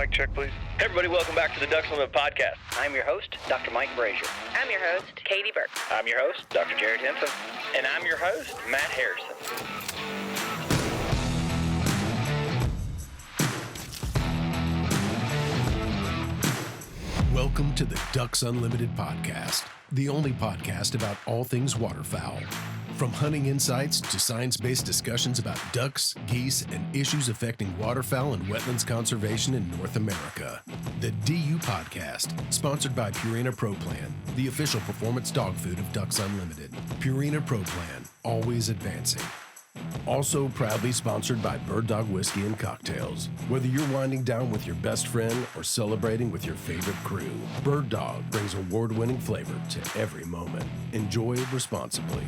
mic check, please. Hey everybody, welcome back to the Ducks Unlimited podcast. I'm your host, Dr. Mike Brasher. I'm your host, Katie Burke. I'm your host, Dr. Jared Henson. And I'm your host, Matt Harrison. Welcome to the Ducks Unlimited podcast, the only podcast about all things waterfowl. From hunting insights to science-based discussions about ducks, geese, and issues affecting waterfowl and wetlands conservation in North America. The DU Podcast, sponsored by Purina Pro Plan, the official performance dog food of Ducks Unlimited. Purina Pro Plan, always advancing. Also proudly sponsored by Bird Dog Whiskey and Cocktails. Whether you're winding down with your best friend or celebrating with your favorite crew, Bird Dog brings award-winning flavor to every moment. Enjoy responsibly.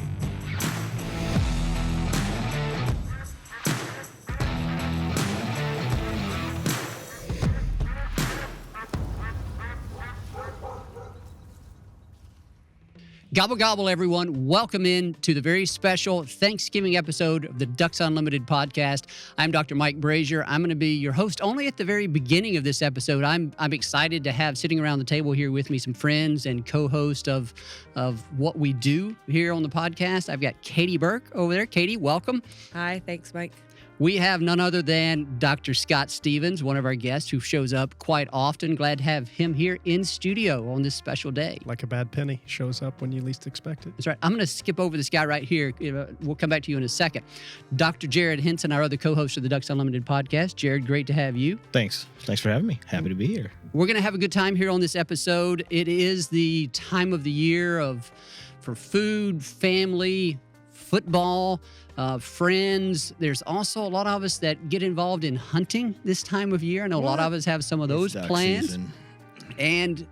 Gobble, gobble, everyone. Welcome in to the very special Thanksgiving episode of the Ducks Unlimited podcast. I'm Dr. Mike Brasher. I'm going to be your host only at the very beginning of this episode. I'm excited to have sitting around the table here with me some friends and co-host of what we do here on the podcast. I've got Katie Burke over there. Katie, welcome. Hi, thanks, Mike. We have none other than Dr. Scott Stevens, one of our guests who shows up quite often. Glad to have him here in studio on this special day. Like a bad penny, shows up when you least expect it. That's right. I'm going to skip over this guy right here. We'll come back to you in a second. Dr. Jared Henson, our other co-host of the Ducks Unlimited podcast. Jared, great to have you. Thanks for having me. Happy to be here. We're going to have a good time here on this episode. It is the time of the year for food, family, football, friends. There's also a lot of us that get involved in hunting this time of year. I know a lot of us have some of those plans. Season. And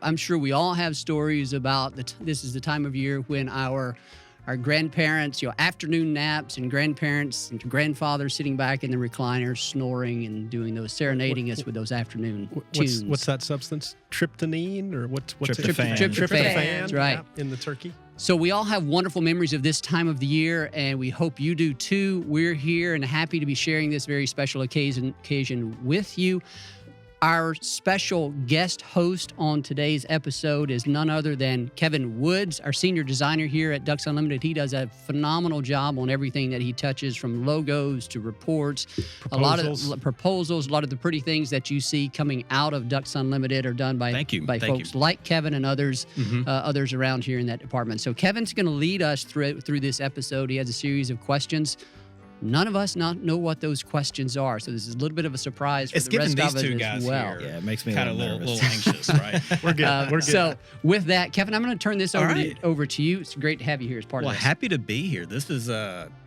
I'm sure we all have stories about this is the time of year when our grandparents, afternoon naps, and grandparents and grandfathers sitting back in the recliner snoring and doing those serenading us with those afternoon tunes. What's that substance? Tryptamine or what's Tryptophan. Tryptophan, right. Yeah, in the turkey. So we all have wonderful memories of this time of the year, and we hope you do too. We're here and happy to be sharing this very special occasion with you. Our special guest host on today's episode is none other than Kevin Woods, our senior designer here at Ducks Unlimited. He does a phenomenal job on everything that he touches, from logos to reports, a lot of proposals, a lot of the pretty things that you see coming out of Ducks Unlimited are done by folks like Kevin and others around here in that department. So Kevin's going to lead us through this episode. He has a series of questions. None of us know what those questions are, so this is a little bit of a surprise for the rest of us as well. Here. Yeah, it makes me kind of a little anxious, right? We're good. We're good. So with that, Kevin, I'm going to turn this over to you. It's great to have you here as part of this. Well, happy to be here. This is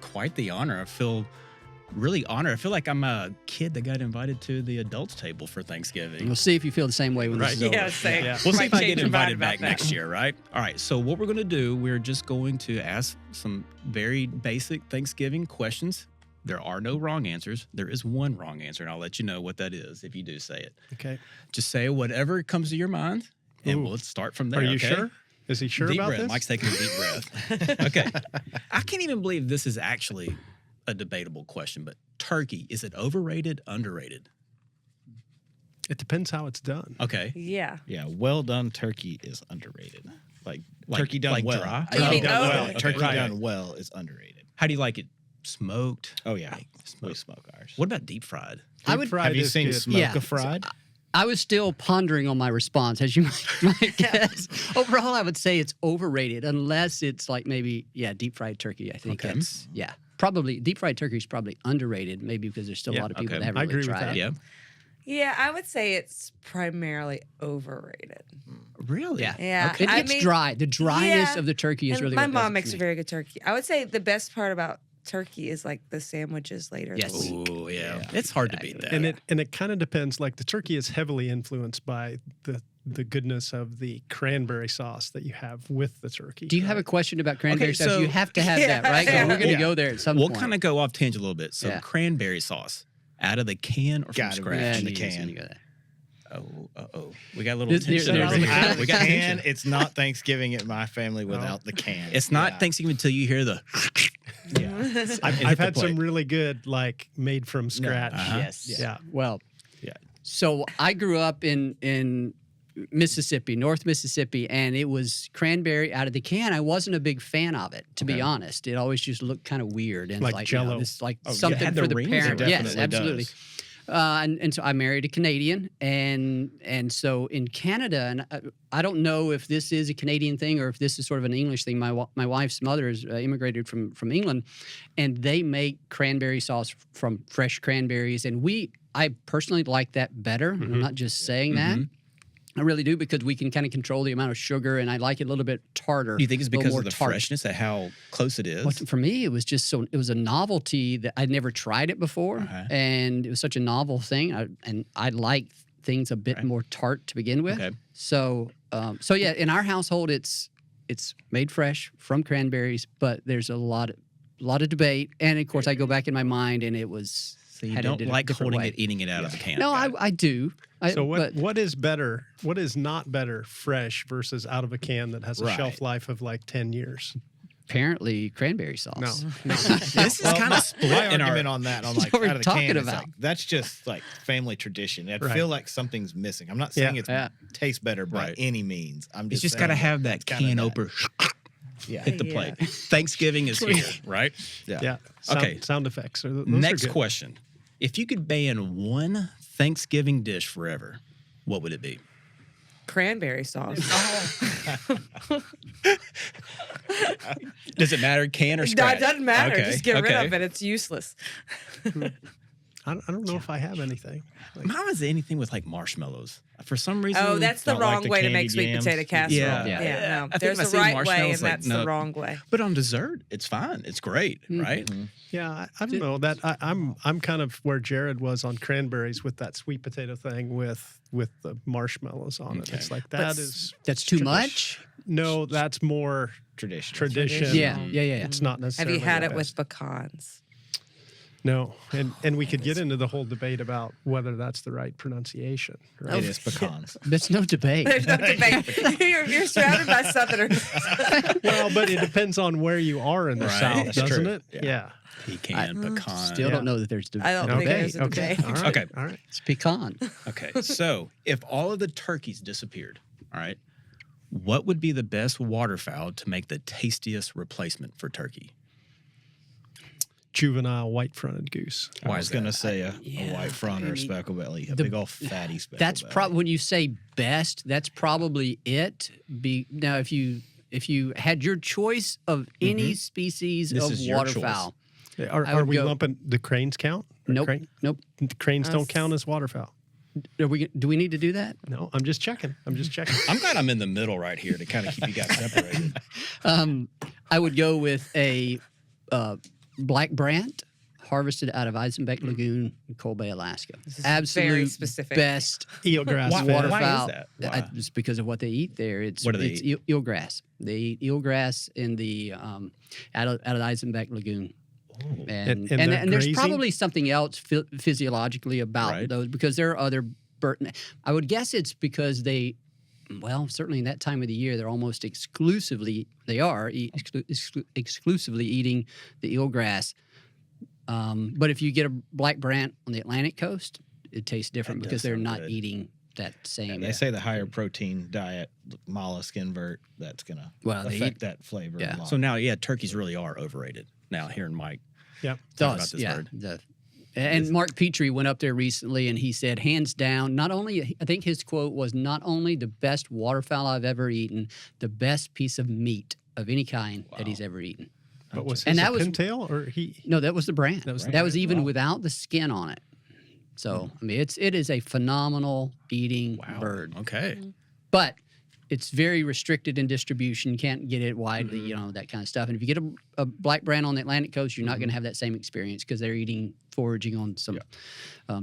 quite the honor. I feel really honored. I feel like I'm a kid that got invited to the adults table for Thanksgiving. We'll see if you feel the same way when this is over. Same. Yeah. We'll see if I get invited back next year, right? All right, so what we're going to do, we're just going to ask some very basic Thanksgiving questions. There are no wrong answers. There is one wrong answer, and I'll let you know what that is if you do say it. Okay. Just say whatever comes to your mind, and we'll start from there. Are you okay? sure? Is he sure deep about breath. this? Mike's taking a deep breath. Okay. I can't even believe this is actually a debatable question, but turkey, is it overrated, underrated? It depends how it's done. Okay. Yeah. Yeah, well done turkey is underrated. Like turkey done like well. dry? You mean done well. okay. Turkey Right. done well is underrated. How do you like it? Smoked? Oh yeah, Like, we smoke ours. What about deep fried? Deep fried Have you is seen good. smoke-a-fried? I was still pondering on my response, as you might guess. Overall, I would say it's overrated, unless it's like maybe, deep fried turkey. I think it's, probably deep fried turkey is probably underrated, maybe because there's still a lot of people that haven't I really agree with tried that. it. Yeah. Yeah, I would say it's primarily overrated. Really? Yeah. Yeah. It gets dry. The dryness Yeah. of the turkey is And really my what does mom it makes to a me. very good turkey. I would say the best part about turkey is like the sandwiches later. Yes. In the week. Ooh, yeah. It's hard to beat that. And it kind of depends. Like the turkey is heavily influenced by the goodness of the cranberry sauce that you have with the turkey. Do you have a question about cranberry sauce? so- You have to have that, right? 'Cause we're going to go there at some We'll point. kind of go off tangent a little bit. So Yeah. cranberry sauce, out of the can or from Gotta be scratch? in the you can. just need to go there. Oh. We got a little This- tension there's- over there's- here. Out of We the got can, tension. it's not Thanksgiving at my family without the can. It's not Yeah. Thanksgiving until you hear the. I've hit had the some plate. really good, like made from scratch. Uh-huh. Yes. Yeah. Well, Yeah. So I grew up in Mississippi, North Mississippi, and it was cranberry out of the can. I wasn't a big fan of it, to be honest. It always just looked kind of weird and Like Jell-O. this like Oh, something had the for the rings? parent. It Yes, definitely absolutely. does. And so I married a Canadian, and so in Canada, and I don't know if this is a Canadian thing or if this is sort of an English thing. My wife's mother is immigrated from England, and they make cranberry sauce from fresh cranberries, and I personally like that better. I'm not just saying that. I really do, because we can kind of control the amount of sugar, and I like it a little bit tartar. Do you think it's a little because more of the tart. freshness of how close it is? Well, for me, it was just it was a novelty that I'd never tried it before, and it was such a novel thing. And I like things a bit more tart to begin with. Okay. So yeah, in our household, it's made fresh from cranberries, but there's a lot of debate, and of course, I go back in my mind, and it was. So you had don't did it a like different holding way. it, eating it out of the can. No, I do. So but what is better? What is not better, fresh versus out of a can that has a Right. shelf life of like 10 years? apparently cranberry sauce. No. This is kind of split My in our. argument on that, on like what we're out of the talking can, is about. like, that's just like family tradition. I Right. feel like something's missing. I'm not saying Yeah. it Yeah. tastes better by Right. any means. I'm It's just just got to saying have that it's kinda can that. opener. Yeah. Hit the plate. Thanksgiving is here, right? Yeah. Okay. Sound effects. Those Next are good. question. If you could ban one Thanksgiving dish forever, what would it be? Cranberry sauce. Does it matter, can or No, scratch? it doesn't matter. Okay, Just get rid okay. of it. It's useless. I don't know if I have anything. Like, Mine was anything with like marshmallows. For some reason. Oh, that's the don't like wrong the way to make candied sweet yams? potato casserole. Yeah. Yeah. No. I think There's if I the see right way, marshmallows, and like, that's no. the wrong way. But on dessert, it's fine. It's great, right? yeah, I don't know that I'm kind of where Jared was on cranberries with that sweet potato thing with the marshmallows on it. Okay. It's like that is That's too tradi- much. No, that's more Tradition. tradition. Yeah. It's not Have necessarily. you had the it with best. pecans? No, and we could get into the whole debate about whether that's the right pronunciation. Right? It is pecans. There's no debate. There's no debate. You're surrounded by Southerners. Well, but it depends on where you are in the Right. South, That's doesn't true. it? Yeah. Pecan, pecan. Still don't know that there's I don't think there's a Okay. debate. All right. Okay. All right. It's pecan. Okay, so if all of the turkeys disappeared, all right, what would be the best waterfowl to make the tastiest replacement for turkey? Juvenile white-fronted goose. I Why was is going to that? say a white front or a speckle belly, a big old fatty speckle That's belly. probably when you say best. That's probably it. Now, if you had your choice of any species This of is your waterfowl, Are, I are would we go- lumping the cranes count? Or nope, nope. Cranes don't count as waterfowl. Do we need to do that? No, I'm just checking. I'm I'm glad I'm in the middle right here to kind of keep you guys separated. I would go with a black brant harvested out of Eisenbeck Lagoon in Cold Bay, Alaska. Absolute very specific. best Eelgrass. Why- fed. waterfowl. is that? Why? Just because of what they eat there. It's What do they it's eat? eelgrass. They eat eelgrass in the out of Eisenbeck Lagoon. And they're there's grazing? probably something else physiologically about Right. those, because there are other I would guess it's because they, well, certainly in that time of the year, they're almost exclusively exclusively eating the eelgrass. But if you get a black brant on the Atlantic coast, it tastes different That because does they're sound not good. eating that same. They say the higher protein diet, mollusk invert, that's going to Well, they affect eat- that flavor yeah. a lot. So now, yeah, turkeys really are overrated. Now, hearing Mike Yeah. talk about does, this yeah. bird. And Mark Petrie went up there recently, and he said, hands down, not only, I think his quote was, not only the best waterfowl I've ever eaten, the best piece of meat of any kind that he's ever eaten. But was And his that a was- pintail or he? No, that was the brand. That was the that was brand. even Wow. without the skin on it. So, I mean, it is a phenomenal eating bird. Okay. But it's very restricted in distribution. You can't get it widely, that kind of stuff. And if you get a black brand on the Atlantic coast, you're not going to have that same experience because they're foraging on some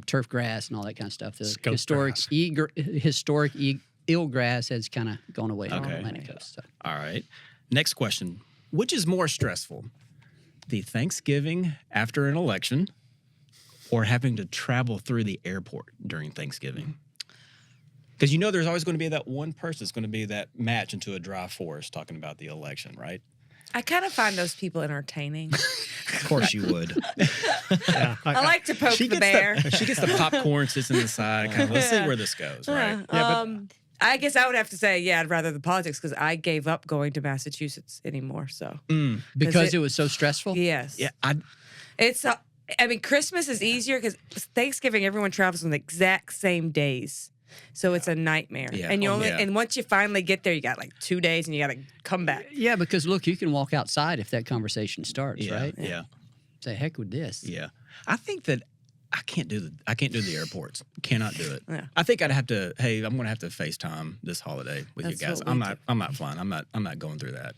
turf grass and all that kind of stuff. The Skunk historic grass. eelgrass has kind of gone away from the Okay. Atlantic coast. So. All right. Next question. Which is more stressful? The Thanksgiving after an election or having to travel through the airport during Thanksgiving? Because there's always going to be that one person that's going to be that match into a dry forest talking about the election, right? I kind of find those people entertaining. Of course you would. Yeah, I like to poke the gets bear. she gets the popcorn, sits in the side. Kind of, let's see where this goes, right? I guess I would have to say, yeah, I'd rather the politics because I gave up going to Massachusetts anymore. So Because it was so stressful? yes, Yeah, it's. I mean, Christmas is easier because Thanksgiving everyone travels on the exact same days, so it's a nightmare. Yeah. And you Oh, only yeah. and once you finally get there, you got like 2 days, and you got to come back. Yeah, because look, you can walk outside if that conversation starts, yeah, right? yeah, Say, heck with this. yeah. I think that I can't do the airports. Cannot do it. Yeah. I think I'd have to. Hey, I'm gonna have to FaceTime this holiday with That's you guys. what we do. I'm not flying. I'm not going through that.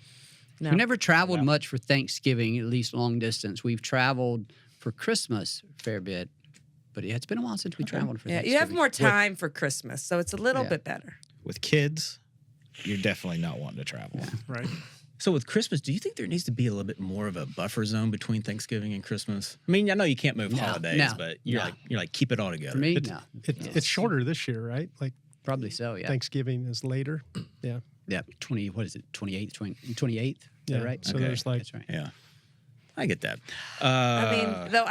No. We never traveled much for Thanksgiving, at least long distance. We've traveled for Christmas a fair bit, but yeah, it's been a while since we traveled for Yeah, Thanksgiving. you have more time for Christmas, so it's a little Yeah. bit better. With kids, you're definitely not wanting to travel. right. So with Christmas, do you think there needs to be a little bit more of a buffer zone between Thanksgiving and Christmas? I mean, I know you can't move holidays, no, but you're like keep it all together. For me, It's, no. it's shorter this year, right? Like Probably so, yeah. Thanksgiving is later. Yeah. Yeah, 28th? Is that right? So Okay. there's like That's right. Yeah, I get that. I mean, though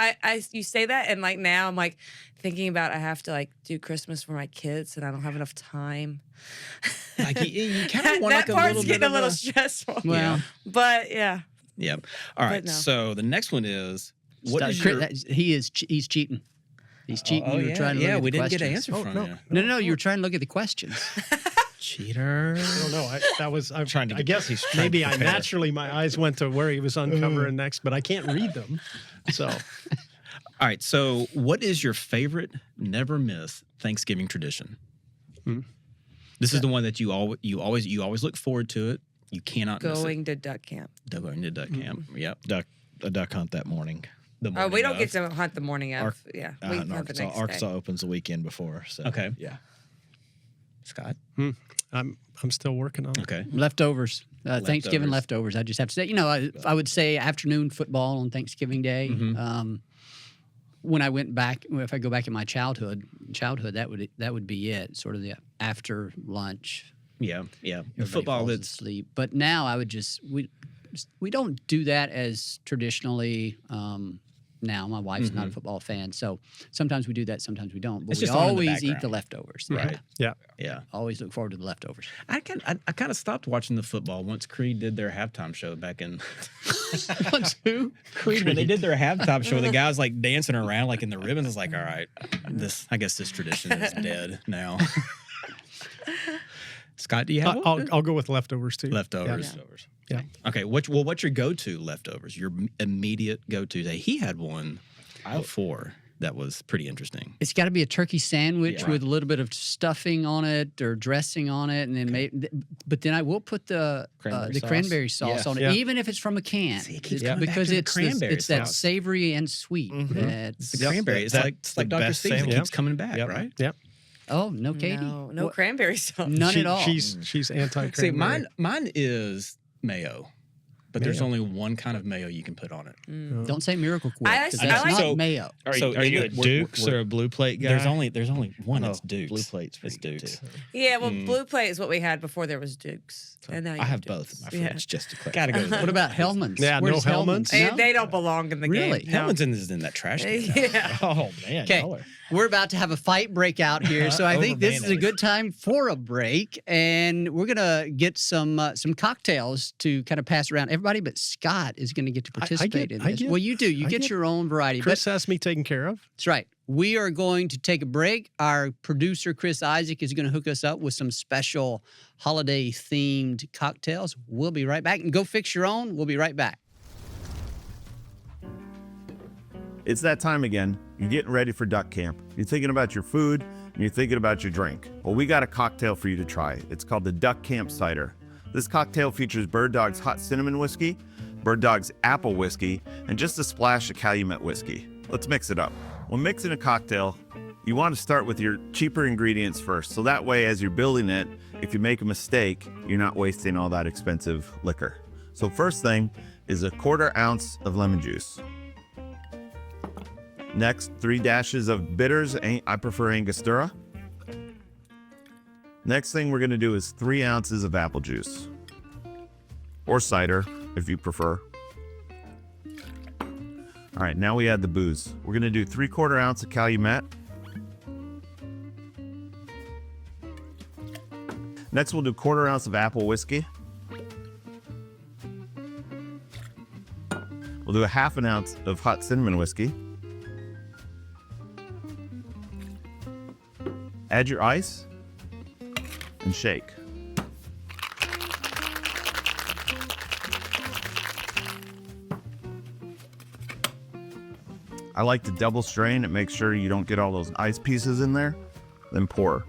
you say that, and like now I'm like thinking about I have to like do Christmas for my kids, and I don't have enough time. like you kind of want that like a part's little getting bit a little of stressful. Well, But yeah, Yep. All right. no. So the next one is what is your? he's cheating. He's cheating. You were trying to look at we the didn't get an questions. answer from no. you. No, you were trying to look at the questions. Cheater. I don't know. I'm Trying to I get- guess he's trying maybe to I prepare. naturally my eyes went to where he was uncovering next, but I can't read them. So All right. So what is your favorite never miss Thanksgiving tradition? This is the one that you always look forward to it. You cannot miss it. going to duck camp. Going to duck camp. Yep. A duck hunt that morning. The Oh, morning we don't of. get to hunt the morning of. Yeah, we In hunt the Arkansas. next Arkansas day. opens the weekend before. So Okay. yeah. Scott. I'm still working on it. Okay. Leftovers. Thanksgiving leftovers. I just have to say, I would say afternoon football on Thanksgiving Day. When I went back, if I go back in my childhood, that would be it. Sort of the after lunch. Yeah. Yeah. The Everybody football falls that's asleep. But now I would we don't do that as traditionally. Now my wife's not a football fan, so sometimes we do that, sometimes we don't. But It's we just on in the always eat the background. leftovers. right. Yeah. Yeah. Always look forward to the leftovers. I kind of stopped watching the football once Creed did their halftime show back in Who? Creed when they did their halftime show. The guy was like dancing around like in the ribbons. I was like, all right, I guess this tradition is dead now. Scott, do you have one? I'll go with leftovers too. Leftovers. Yeah. Okay. What's your go-to leftovers? Your immediate go-to. He had one before that was pretty interesting. It's got to be a turkey sandwich Yeah. with a little bit of stuffing on it or dressing on it, and then but then I will put the cranberry sauce on it, Yeah. even if it's from a can. See, it keeps coming back because to the it's cranberry it's that sauce. savory and sweet. It's the Yep, cranberry. It's that's like the Dr. best Steve. It sandwich. keeps coming back, Yep. right? Yep. Oh no, Katie, No What- cranberry sauce. none at all. She's anti. See, mine is mayo, but there's Mayo. only one kind of mayo you can put on it. Don't say Miracle Whip. I 'cause like- that's I like- not mayo. Are you a Dukes or a Blue Plate guy? There's only one. It's Oh, Dukes. Blue Plate's It's pretty good, Dukes. too. Yeah, well, Blue Plate is what we had before there was Dukes, and now you I have Dukes. both in my fridge just to clarify. Gotta go. What about Hellman's? Yeah, Where's no Hellman's? They, No? they don't belong in the Really? game. No. Hellman's is in that trash can. Yeah. Oh man. Okay, y'all are- we're about to have a fight break out here, so I Over think this is a mayonnaise. good time for a break, and we're gonna get some cocktails to kind of pass around everybody. But Scott is going to get to participate in this. Well, you do. You get your own variety. Chris has me taken care of. That's right. We are going to take a break. Our producer Chris Isaac is going to hook us up with some special holiday-themed cocktails. We'll be right back, and go fix your own. We'll be right back. It's that time again. You're getting ready for duck camp. You're thinking about your food and you're thinking about your drink. Well, we got a cocktail for you to try. It's called the Duck Camp Cider. This cocktail features Bird Dog's hot cinnamon whiskey, Bird Dog's apple whiskey, and just a splash of Calumet whiskey. Let's mix it up. When mixing a cocktail, you want to start with your cheaper ingredients first. So that way, as you're building it, if you make a mistake, you're not wasting all that expensive liquor. So first thing is a 1/4 ounce of lemon juice. Next, 3 dashes of bitters. I prefer Angostura. Next thing we're going to do is 3 ounces of apple juice or cider. if you prefer. All right, now we add the booze. We're gonna do 3/4 ounce of Calumet. Next, we'll do 1/4 ounce of apple whiskey. We'll do a 1/2 ounce of hot cinnamon whiskey. Add your ice and shake. I like to double strain and make sure you don't get all those ice pieces in there, then pour.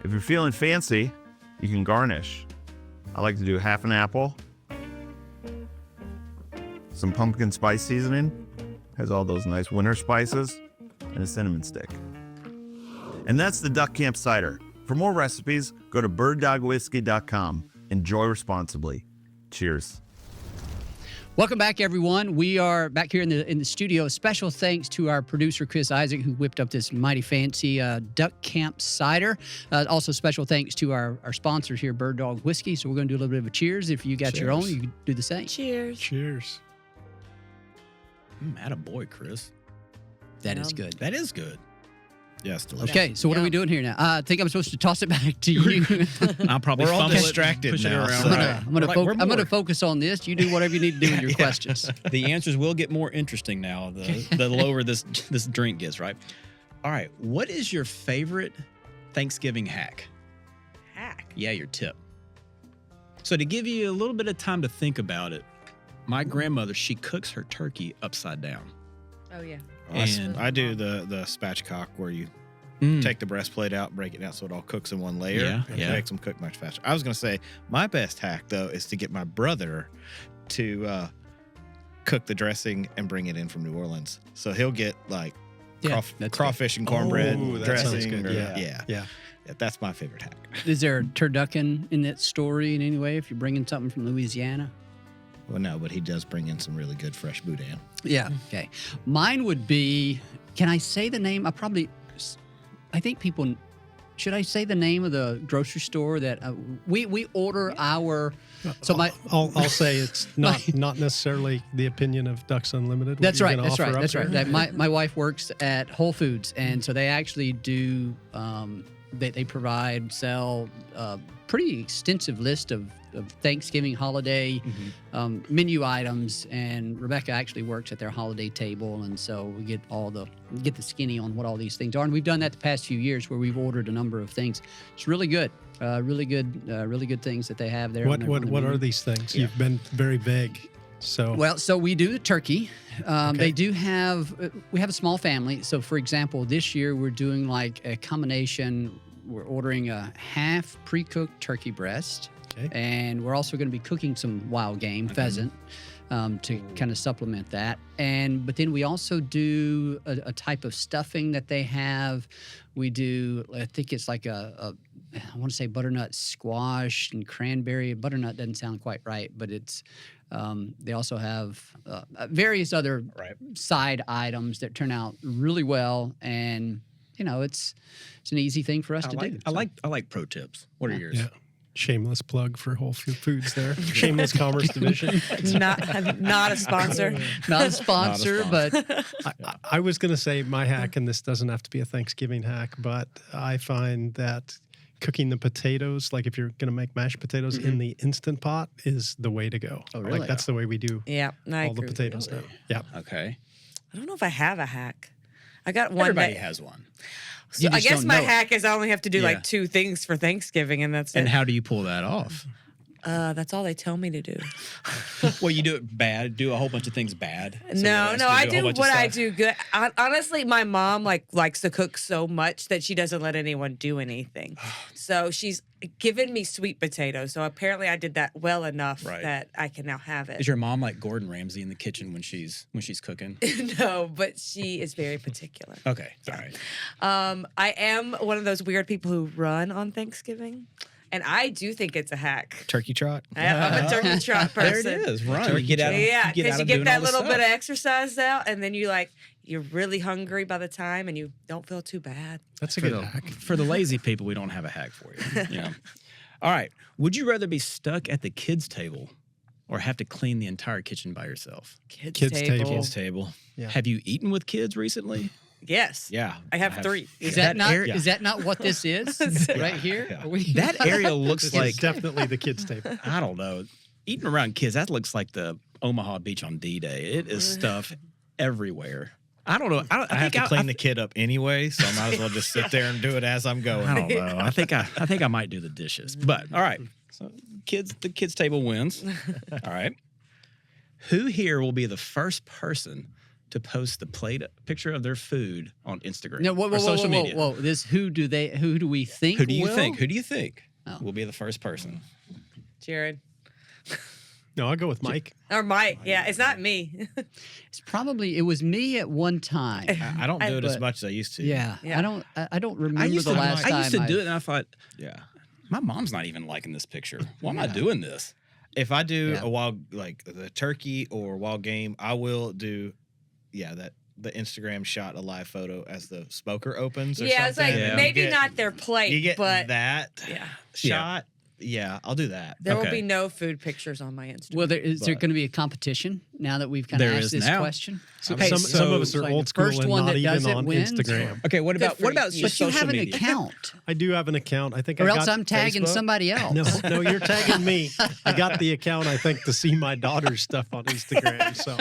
If you're feeling fancy, you can garnish. I like to do 1/2 an apple, some pumpkin spice seasoning, has all those nice winter spices, and a cinnamon stick. And that's the Duck Camp Cider. For more recipes, go to birddogwhiskey.com. Enjoy responsibly. Cheers. Welcome back, everyone. We are back here in the studio. Special thanks to our producer, Chris Isaac, who whipped up this mighty fancy Duck Camp Cider. Also, special thanks to our sponsors here, Bird Dog Whiskey. So we're going to do a little bit of a cheers. If you got your own, you can do the same. Cheers. Cheers. Attaboy, Chris. That is good. That is good. Yes, delicious. Okay, so what are we doing here now? I think I'm supposed to toss it back to you. I'll probably We're all fumble it, distracted push it now, around. so- Right. I'm gonna focus on this. You do whatever you need to do with your questions. The answers will get more interesting now. The lower this drink gets, right? All right. What is your favorite Thanksgiving hack? Hack. Yeah, your tip. So to give you a little bit of time to think about it, my grandmother, she cooks her turkey upside down. Oh yeah. And I do the spatchcock where you take the breastplate out, break it down so it all cooks in one layer. Yeah, and yeah. it makes them cook much faster. I was going to say my best hack, though, is to get my brother to cook the dressing and bring it in from New Orleans. So he'll get like crawfish and cornbread that sounds dressing. good. Yeah. That's my favorite hack. Is there a turducken in that story in any way if you're bringing something from Louisiana? Well, no, but he does bring in some really good fresh boudin. Yeah. Okay. Mine would be, can I say the name? I think people, should I say the name of the grocery store that we order our, so my. I'll say it's not necessarily the opinion of Ducks Unlimited. That's right. My wife works at Whole Foods, and so they actually do, they sell pretty extensive list of Thanksgiving holiday menu items, and Rebecca actually works at their holiday table, and so we get the skinny on what all these things are. And we've done that the past few years where we've ordered a number of things. It's really good, really good things that they have there. What are these things? Yeah. You've been very vague. So we do the turkey. They do have, we have a small family. So for example, this year we're doing like a combination. We're ordering a half pre-cooked turkey breast. Okay. And we're also going to be cooking some wild game, pheasant, to kind of supplement that. But then we also do a type of stuffing that they have. We do, I think it's like I want to say butternut squash and cranberry. Butternut doesn't sound quite right, but it's, they also have various other side items that turn out really well. And, it's an easy thing for us to do. I like pro tips. What are yours? Yeah. Shameless plug for Whole Foods there. Shameless Commerce Division. Not a sponsor. Not a sponsor, but I was going to say my hack, and this doesn't have to be a Thanksgiving hack, but I find that cooking the potatoes, like if you're going to make mashed potatoes in the Instant Pot, is the way to go. Oh, really? Like that's the way we do all the potatoes now. Yeah. Okay. I don't know if I have a hack. I got one. Everybody has one. So I guess my hack is I only have to do like 2 things for Thanksgiving, and that's it. And how do you pull that off? That's all they tell me to do. Well, you do it bad. Do a whole bunch of things bad. No, I do what I do good. Honestly, my mom likes to cook so much that she doesn't let anyone do anything. So she's given me sweet potatoes. So apparently, I did that well enough that I can now have it. Is your mom like Gordon Ramsay in the kitchen when she's cooking? No, but she is very particular. Okay, all right. I am one of those weird people who run on Thanksgiving. And I do think it's a hack. Turkey trot. I'm a turkey trot person. There it is. Run. Turkey You get out. Yeah, because you get that little bit of of. exercise out, and then you're really hungry by the time, and you don't feel too bad. That's a good hack. For the lazy people, we don't have a hack for you. Yeah. All right. Would you rather be stuck at the kids' table or have to clean the entire kitchen by yourself? Kids Kids' table. Kids table. Yeah. Have you eaten with kids recently? Yes. Yeah. I have 3. Is that not? area- Is that not what this is right here? Yeah. Are we- That area looks It's like, definitely the kids' table. I don't know, eating around kids, that looks like the Omaha Beach on D-Day. It is stuff everywhere. I don't know. I have to clean the kid up anyway, so I might as well just sit there and do it as I'm going. I don't know. I think I might do the dishes. But all right. So the kids table wins. All right. Who here will be the first person to post the picture of their food on Instagram No, whoa, or social media? whoa. This who do we think? Who do you will? think? Who do you think Oh. will be the first person? Jared. No, I'll go with Mike. Or Mike. Yeah, it's not me. It was me at one time. I don't do it as but- much as I used to. Yeah. Yeah. I don't remember the last time. I used to do it, and I thought, Yeah. my mom's not even liking this picture. Why am I doing this? If I do Yeah. a wild, like the turkey or wild game, I will do, the Instagram shot, a live photo as the smoker opens. Or Yeah, it's like something. maybe You get- not their plate, You get but that yeah. shot. Yeah, I'll do that. There will Okay. be no food pictures on my Instagram. Well, is there But- going to be a competition now that we've kind of There asked is this now. question? So, Hey, some of us so are like old the school first and one not that does even it on wins? Instagram. Okay, what Good about for what about you. But you social have an media? account, I do have an account. I think or I else got I'm tagging Facebook? somebody else. No, you're tagging me. I got the account, I think, to see my daughter's stuff on Instagram. So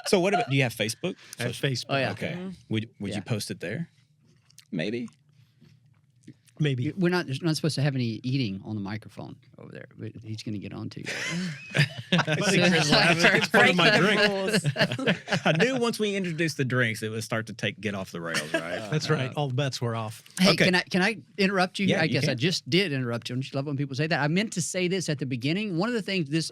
So what about? Do you have Facebook? I have Facebook. Oh, yeah. Okay. Would Yeah. you post it there? Maybe. Maybe. We're not supposed to have any eating on the microphone over there. But he's going to get on to you. It's part of my drink. I knew once we introduced the drinks, it would start to get off the rails, right? That's right. All bets were off. Hey, Okay. can I interrupt you? Yeah, I you guess I can. just did interrupt you. Don't you love when people say that? I meant to say this at the beginning. One of the things this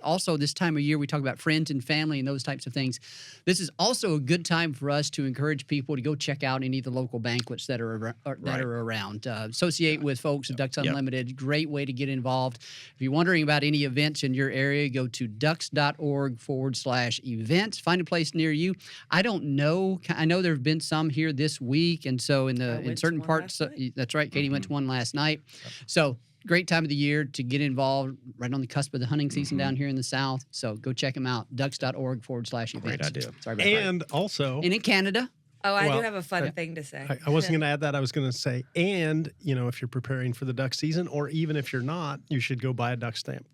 time of year we talk about friends and family and those types of things. This is also a good time for us to encourage people to go check out any of the local banquets that are around. Associate with folks at Ducks Unlimited. Great way to get involved. If you're wondering about any events in your area, go to ducks.org/events. Find a place near you. I don't know. I know there have been some here this week, and so in went to certain one parts. last night. That's right. Katie went to one last night. So great time of the year to get involved. Right on the cusp of the hunting season down here in the South. So go check them out. Ducks.org/events. Great idea. Sorry about that. And also, And in Canada. Oh, I Well, do have a fun thing to say. I wasn't going to add that. I was going to say, and, if you're preparing for the duck season, or even if you're not, you should go buy a duck stamp.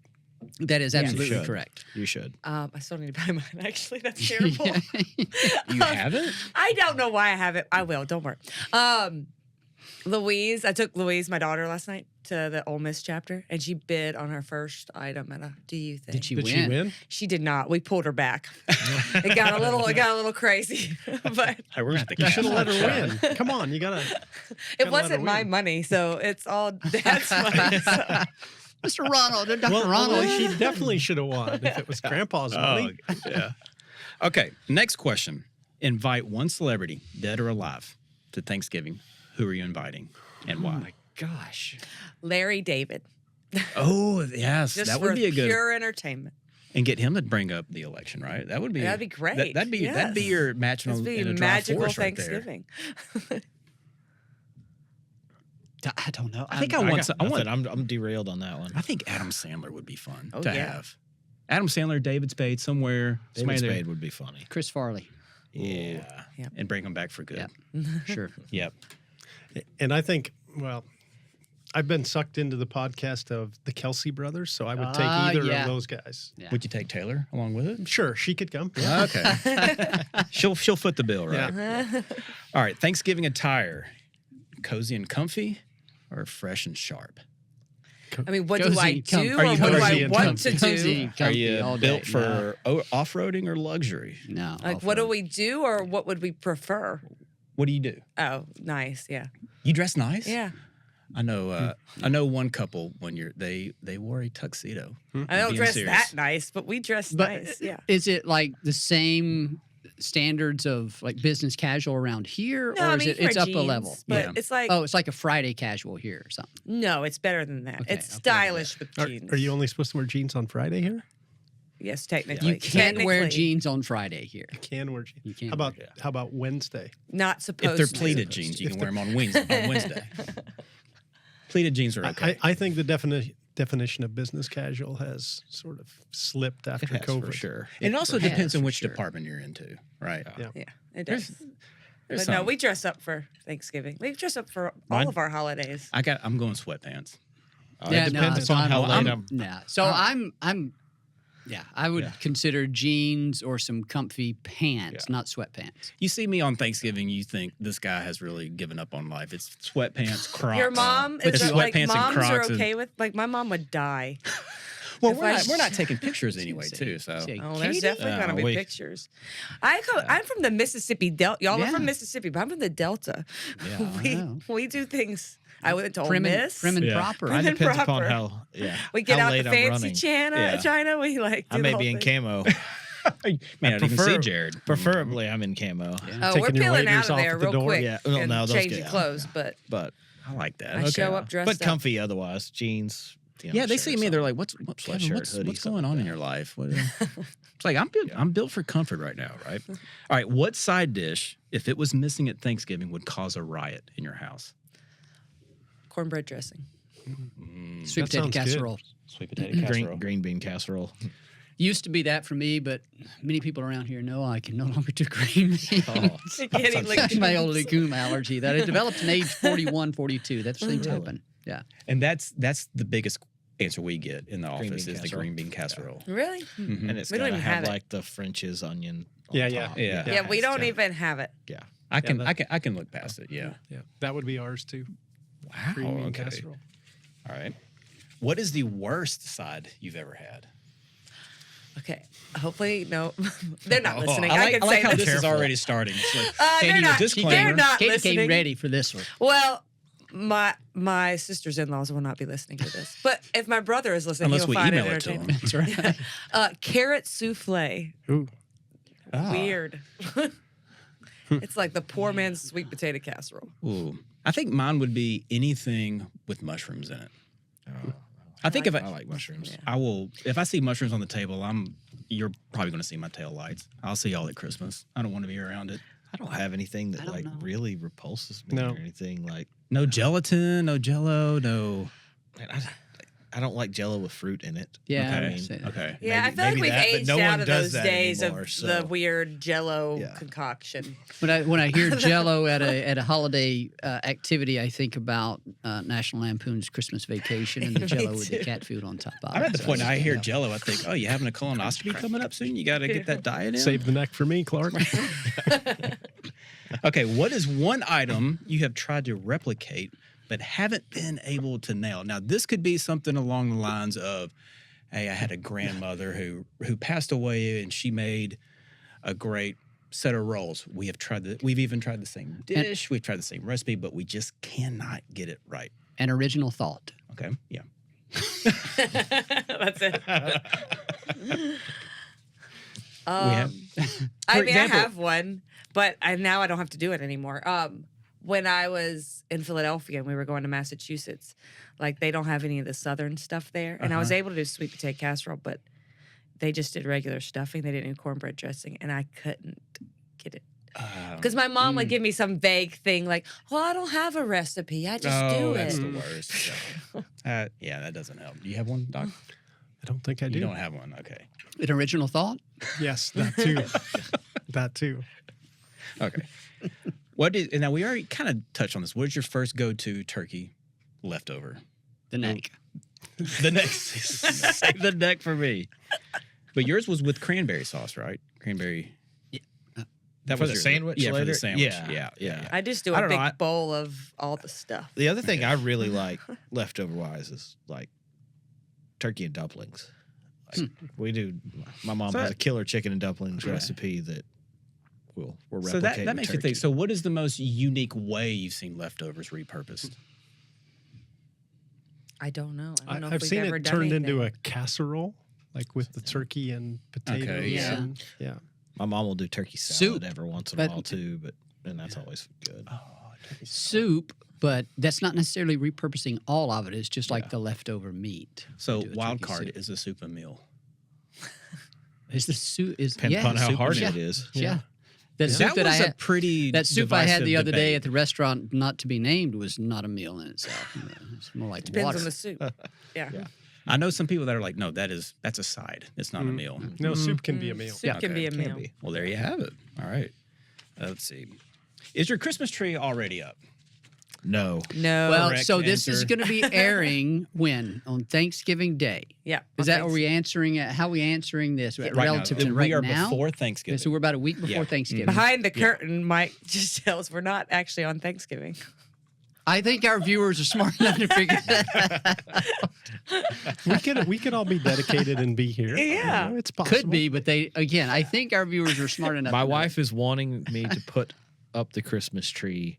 That is absolutely should. correct. You should. I still need to buy mine. Actually, that's terrible. You haven't? I don't know why I have it. I will. Don't worry. Louise, I took Louise, my daughter, last night to the Ole Miss chapter, and she bid on her first item at a Do You Think? Did she Did win? she win? She did not. We pulled her back. It got a little crazy, but Hey, we're gonna have to You should have let cancel her that. win. Come on, you got to. it let her wasn't my win. money, so it's all Dad's money. So. Mr. Ronald, Dr. Well, Ronald. she definitely should have won if it was Grandpa's money. Oh, yeah. Okay, next question. Invite one celebrity, dead or alive, to Thanksgiving. Who are you inviting and why? Gosh. Larry David, Oh, yes. just that for would be a good. pure entertainment. And get him to bring up the election, right? That would be. That'd be great. That'd be Yes. your match This on would be in a magical force right there. Thanksgiving. I don't know. I think I want. I'm derailed on that one. I think Adam Sandler would be fun Oh, to yeah. have. Adam Sandler, David Spade, somewhere. David somebody there. Spade would be funny. Chris Farley. Yeah. Yep. And bring him back for good. Yeah. Sure. Yep. And I think, well, I've been sucked into the podcast of the Kelsey brothers, so I would take either yeah. of those guys. Yeah. Would you take Taylor along with it? Sure, she could come. Yeah. Okay. she'll foot the bill, right? Yeah. All right. Thanksgiving attire: cozy and comfy, or fresh and sharp? I mean, what Cozy do I and comfy. do, Are or you what do cozy I and want comfy? to do? Cozy, Are comfy you all built day. for off-roading or luxury? No. Like, what do we do, or what would we prefer? What do you do? Oh, nice, yeah, You dress nice? yeah. I know. I know one couple when they wore a tuxedo. I don't Being dress serious. that nice, but we dress But nice. Yeah. is it like the same standards of like business casual around here, No, or I is mean, it's up a jeans, level? But it's like, Oh, it's like a Friday casual here or something. no, it's better than that. Okay, It's okay. stylish with jeans. Are you only supposed to wear jeans on Friday here? Yes, technically. You can't wear Technically, jeans on Friday here. Can wear jeans. You can't How about Wednesday? Not supposed If they're to. pleated jeans, you can wear them on Wednesday. Pleated jeans are okay. I think the definition of business casual has sort of slipped after It has, COVID. for sure. And it also It depends has, on for which sure. department you're into, right? Yeah. Yeah, it does. There's But no, some. we dress up for Thanksgiving. We dress up for Mine- all of our holidays. I'm going sweatpants. It depends so upon how late I would consider jeans or some comfy pants, not sweatpants. You see me on Thanksgiving, you think this guy has really given up on life. It's sweatpants, Crocs. Your mom Put is your like sweatpants and moms are Crocs and- okay with like my mom would die. Well, If we're I not taking pictures anyway, too. So Say, Oh, there's Katie? definitely gonna be pictures. I'm from the Mississippi Delta. Y'all are Yeah. from Mississippi, but I'm from the Delta. know. we do things. I went to Ole Prim and, Miss. prim and proper. Prim It and depends upon proper. how We get how out late the I'm fancy running. China. We like. I do may the be whole in thing. camo. man, I didn't even see prefer- Jared. Preferably, I'm in camo. Oh, we're Taking your peeling out waders of off there at the real door? quick Yeah, well, and no, those changing get out. clothes, but But I like that. I show up dressed but up. comfy otherwise. Jeans. Yeah, they see me. They're like, "What's Sweatshirt, Kevin, what's hoodie, going something on like in that. your life?" It's like I'm built for comfort right now, right? All right, what side dish, if it was missing at Thanksgiving, would cause a riot in your house? cornbread dressing. Sweet That potato sounds good. casserole. Sweet potato casserole. green bean casserole. Used to be that for me, but many people around here know I can no longer do green beans. You can't eat That's my old legumes. legume allergy that I developed in age 41, 42. That things happen. Yeah. And that's the biggest answer we get in the Green office bean is the casserole. green bean casserole. Really? Mhm. And it's We don't gotta even have have it. like the French's onion. on Yeah, top. Yeah. Yeah, we it's don't got- even have it. Yeah. I can that- I can look past it. Yeah. Yeah, that would be ours too. Wow. Green bean Okay. casserole. All right. What is the worst side you've ever had? Okay. Hopefully, no. They're not listening. I can like say how this. this is already starting. It's like, They're Katie, a not- disclaimer. they're not Katie listening. came ready for this one. Well, my sisters-in-laws will not be listening to this. But if my brother is listening, Unless he'll we find email it it to him. entertaining. That's right. Carrot souffle. Ooh, Weird. It's like the poor man's sweet potato casserole. Ooh. I think mine would be anything with mushrooms in it. I think if I like mushrooms. I will, if I see mushrooms on the table, you're probably going to see my tail lights. I'll see y'all at Christmas. I don't want to be around it. I don't have anything that I don't like know. really repulses me No. or anything like. No gelatin, no Jello, no. Man, I don't like Jello with fruit in it. Yeah, Okay. I would say that. Okay. Yeah, Maybe- I feel like maybe we've that, but aged no out one of does those that days anymore, of so- the weird Jello Yeah. concoction. When I hear Jello at a holiday activity, I think about National Lampoon's Christmas Vacation and the Me Jello with the too. cat food on top of it. I'm at the So point now I hear yeah. Jello. I think, oh, you having a colonoscopy coming up soon? You got to get that diet in. save the neck for me, Clark. Okay, what is one item you have tried to replicate but haven't been able to nail? Now, this could be something along the lines of, hey, I had a grandmother who passed away and she made a great set of rolls. We've even tried the same dish, we've tried the same recipe, but we just cannot get it right. An original thought. Okay, yeah. That's it. have- I For mean, example- I have one, but now I don't have to do it anymore. When I was in Philadelphia and we were going to Massachusetts, like they don't have any of the Southern stuff there, and I was able to do sweet potato casserole, but they just did regular stuffing. They didn't do cornbread dressing, and I couldn't get it. Because my mom would give me some vague thing like, "Well, I don't have a recipe. I just do that's it." the worst. Yeah, that doesn't help. Do you have one, Doc? I don't think I do. You don't have one. Okay. An original thought? Yes, that too. That too. Okay. Now we already kind of touched on this. What is your first go-to turkey leftover? The neck. The neck, save the neck for me. But yours was with cranberry sauce, right? Cranberry. That For was the yours. sandwich Yeah, for later? the sandwich. Yeah. Yeah. I just do I a don't know, big I- bowl of all the stuff. The other thing I really like leftover wise is like turkey and dumplings. Like, we do. My mom So has that- a killer chicken and dumplings Right. recipe that we'll replicate. So that with makes you turkey. think. So what is the most unique way you've seen leftovers repurposed? I don't know. I don't know if I've we've seen ever it done turned into anything. a casserole, like with the turkey and potatoes. yeah. And, yeah. My mom will do turkey salad every once in a while too, and that's always good. Soup, but that's not necessarily repurposing all of it. It's just like the leftover meat. So wild card is a soup a meal? Is the soup Depends upon how hard it is. Yeah. That soup that was a pretty that soup I had the other day debate. at the restaurant, not to be named, was not a meal in itself. It's more like Depends water. on the soup. Yeah. I know some people that are like, no, that's a side. It's not a meal. No, soup can be a meal. Soup can be a meal. Well, there you have it. All right. Let's see. Is your Christmas tree already up? No. Well, Correct so this is answer. going to be airing when? On Thanksgiving Day. Yeah. Is that, are we answering it? How are we answering this? Right Relative now. to right we are now? before Thanksgiving. So we're about a week before Thanksgiving. Behind the curtain, Mike just tells we're not actually on Thanksgiving. I think our viewers are smart enough to figure that out. We could all be dedicated and be here. Yeah. You know, it's possible. Could be, but I think our viewers are smart enough. My to know. wife is wanting me to put up the Christmas tree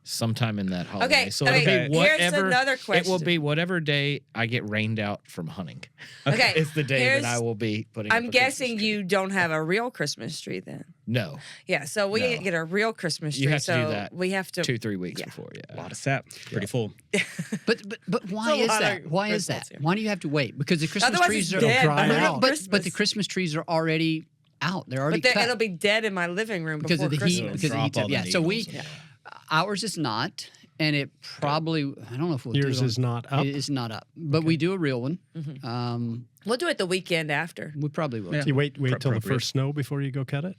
sometime in that holiday. Okay, So okay, it'll be here's whatever. another It will question. be whatever day I get rained out from hunting. Okay. It's the day here's- that I will be putting up I'm a Christmas guessing tree. you don't have a real Christmas tree then. No. Yeah, so we No. get a real Christmas tree. You have to so do that we have to 2-3 weeks yeah. before, a lot of sap. Pretty full. But why It's a is lot that? of Why is that? Christmas here. Why do you have to wait? Because the Christmas Otherwise trees it's are dead dry by out. but Christmas. the Christmas trees are already out. They're already But cut it'll be dead in my living room because before of the Christmas. heat. Because of the Drop heat. all the Yeah. So needles. ours is not, and it probably I don't know if we'll Yours do it is not up. It is not up, but we do a real one. We'll do it the weekend after. We probably will. Yeah. You wait till the Appropriate. first snow before you go cut it.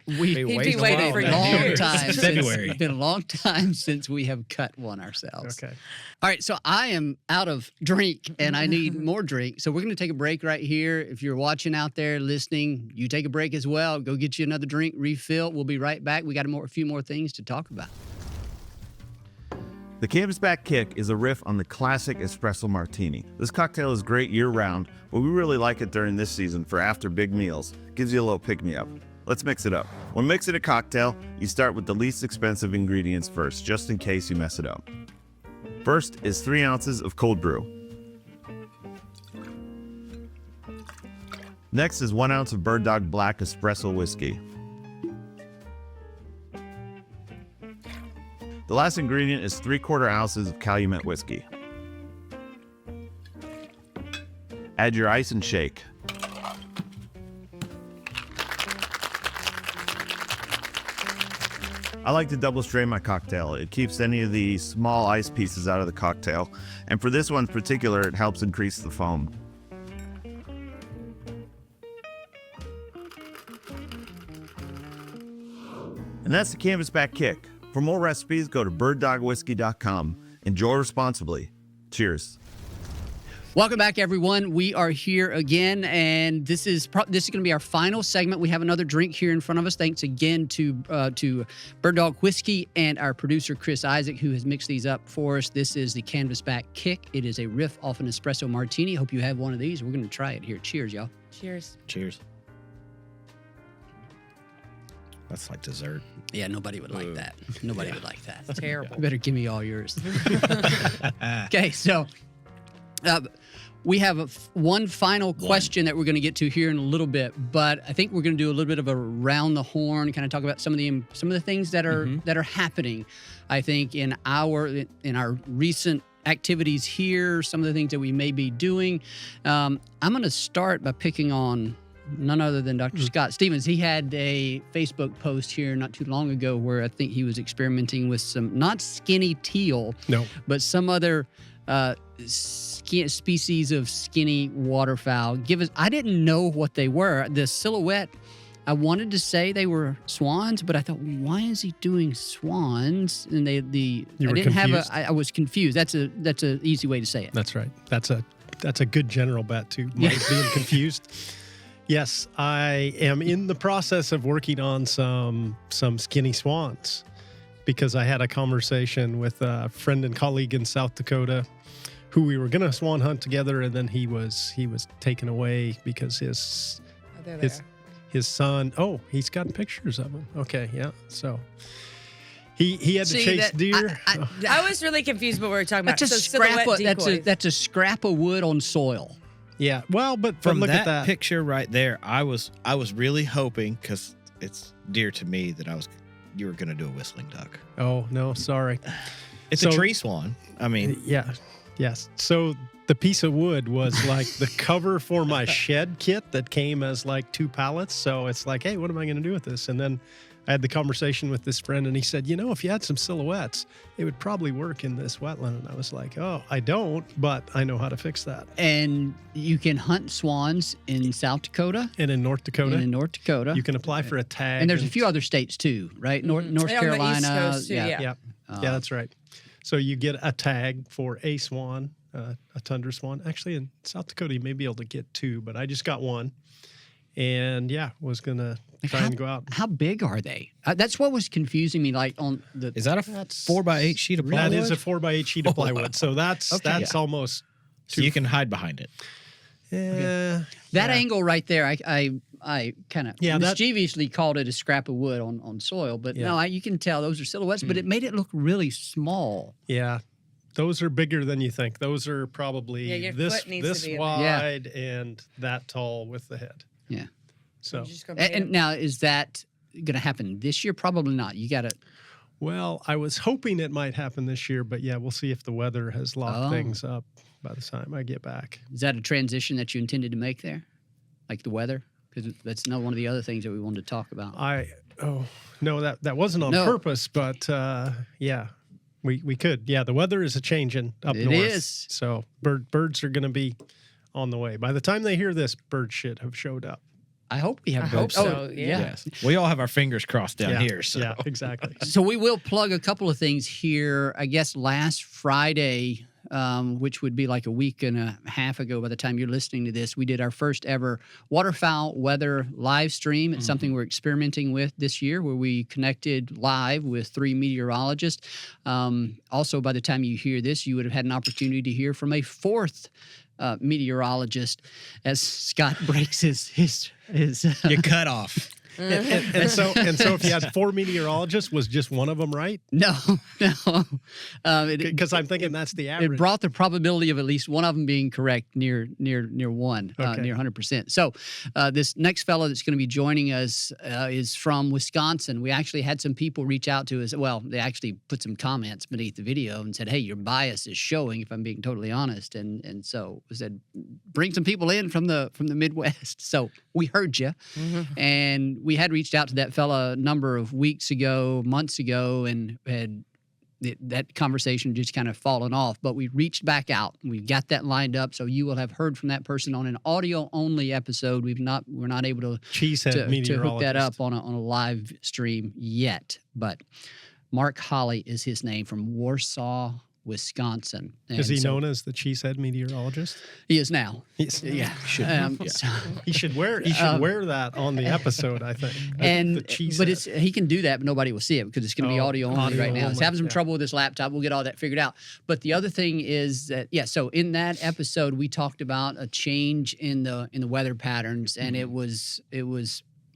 We He'd Wait be a waiting while for a now. long years. time. February. It's been a long time since we have cut one ourselves. Okay. All right, so I am out of drink and I need more drink. So we're going to take a break right here. If you're watching out there, listening, you take a break as well. Go get you another drink, refill. We'll be right back. We got a few more things to talk about. The Canvasback Kick is a riff on the classic espresso martini. This cocktail is great year-round, but we really like it during this season for after big meals. Gives you a little pick-me-up. Let's mix it up. When mixing a cocktail, you start with the least expensive ingredients first, just in case you mess it up. First is 3 ounces of cold brew. Next is 1 ounce of Bird Dog Black Espresso Whiskey. The last ingredient is 3/4 ounces of Calumet whiskey. Add your ice and shake. I like to double strain my cocktail. It keeps any of the small ice pieces out of the cocktail, and for this one in particular, it helps increase the foam. And that's the Canvasback Kick. For more recipes, go to birddogwhiskey.com. Enjoy responsibly. Cheers. Welcome back, everyone. We are here again, and this is going to be our final segment. We have another drink here in front of us. Thanks again to Bird Dog Whiskey and our producer Chris Isaac, who has mixed these up for us. This is the Canvasback Kick. It is a riff off an espresso martini. Hope you have one of these. We're going to try it here. Cheers, y'all. Cheers. Cheers. That's like dessert. Yeah, nobody would like that. Nobody would like that. It's terrible. You better give me all yours. Okay, so we have one final question that we're going to get to here in a little bit, but I think we're going to do a little bit of a round the horn, kind of talk about some of the things that are happening. I think in our recent activities here, some of the things that we may be doing. I'm going to start by picking on none other than Dr. Scott Stevens. He had a Facebook post here not too long ago where I think he was experimenting with some, not skinny teal, but some other species of skinny waterfowl. I didn't know what they were. The silhouette, I wanted to say they were swans, but I thought, why is he doing swans? And I was confused. That's a easy way to say it. That's right. That's a good general bet too. Mike being confused. Yes, I am in the process of working on some skinny swans because I had a conversation with a friend and colleague in South Dakota who we were going to swan hunt together, and then he was taken away because his son, he's got pictures of him. Okay, yeah. So he had to chase deer. I was really confused what we were talking about. That's a scrap of wood on soil. Yeah. Well, but From look that, at that picture right there, I was really hoping, because it's dear to me, that you were going to do a whistling duck. Oh no, sorry. It's a tree swan. I mean, yeah, yes. So the piece of wood was like the cover for my shed kit that came as like 2 pallets. So it's like, hey, what am I going to do with this? And then I had the conversation with this friend, and he said, if you had some silhouettes, it would probably work in this wetland. And I was like, oh, I don't, but I know how to fix that. And you can hunt swans in South Dakota. And in North Dakota. And in North Dakota. You can apply for a tag. And there's a few other states too, right? North On the East Carolina. Coast too, yeah. Yeah, that's right. So you get a tag for a swan, a tundra swan. Actually, in South Dakota, you may be able to get 2, but I just got 1. And was going to try and go out. How big are they? That's what was confusing me. Like on the is that a 4x8 sheet of plywood? That is a 4x8 sheet of plywood. So that's almost. So you can hide behind it. Yeah. That angle right there, I kind of mischievously called it a scrap of wood on soil, but no, you can tell those are silhouettes, but it made it look really small. Yeah. Those are bigger than you think. Those are probably your this foot needs to be wide and that tall with the head. Yeah. So, and now is that going to happen this year? Probably not. You got to. Well, I was hoping it might happen this year, but we'll see if the weather has locked things up by the time I get back. Is that a transition that you intended to make there? Like the weather? Because that's not one of the other things that we wanted to talk about. No, that wasn't on purpose, but we could. Yeah, the weather is a changing up north. It is. So birds are going to be on the way. By the time they hear this, birds should have showed up. I hope we have birds. Hope so. Yeah. Yes. We all have our fingers crossed down here. So. Yeah, exactly. So we will plug a couple of things here. I guess last Friday, which would be like a week and a half ago by the time you're listening to this, we did our first ever waterfowl weather live stream. It's something we're experimenting with this year, where we connected live with 3 meteorologists. Also, by the time you hear this, you would have had an opportunity to hear from a 4th meteorologist as Scott breaks his you cut off. And so if you had 4 meteorologists, was just one of them right? No. Because I'm thinking that's the average. It brought the probability of at least one of them being correct near 1, near 100%. So this next fellow that's going to be joining us is from Wisconsin. We actually had some people reach out to us. Well, they actually put some comments beneath the video and said, hey, your bias is showing, if I'm being totally honest. And so we said, bring some people in from the Midwest. So we heard you. And we had reached out to that fella a number of weeks ago, months ago, and had that conversation just kind of fallen off. But we reached back out. We've got that lined up, so you will have heard from that person on an audio-only episode. We're not able to hook that up on a live stream yet. But Mark Holly is his name, from Warsaw, Wisconsin. And is he known as the cheesehead meteorologist? He is now. He should wear that on the episode, I think. He can do that, but nobody will see it because it's going to be audio only right now. He's having some trouble with his laptop. We'll get all that figured out. But the other thing is that so in that episode we talked about a change in the weather patterns, and it was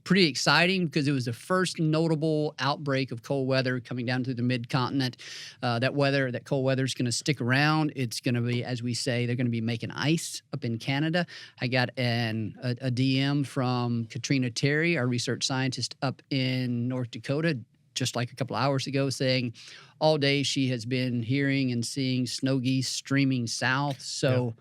pretty exciting because it was the first notable outbreak of cold weather coming down through the mid-continent. That cold weather is going to stick around. It's going to be, as we say, they're going to be making ice up in Canada. I got a DM from Katrina Terry, our research scientist up in North Dakota, just like a couple hours ago, saying all day she has been hearing and seeing snow geese streaming south. So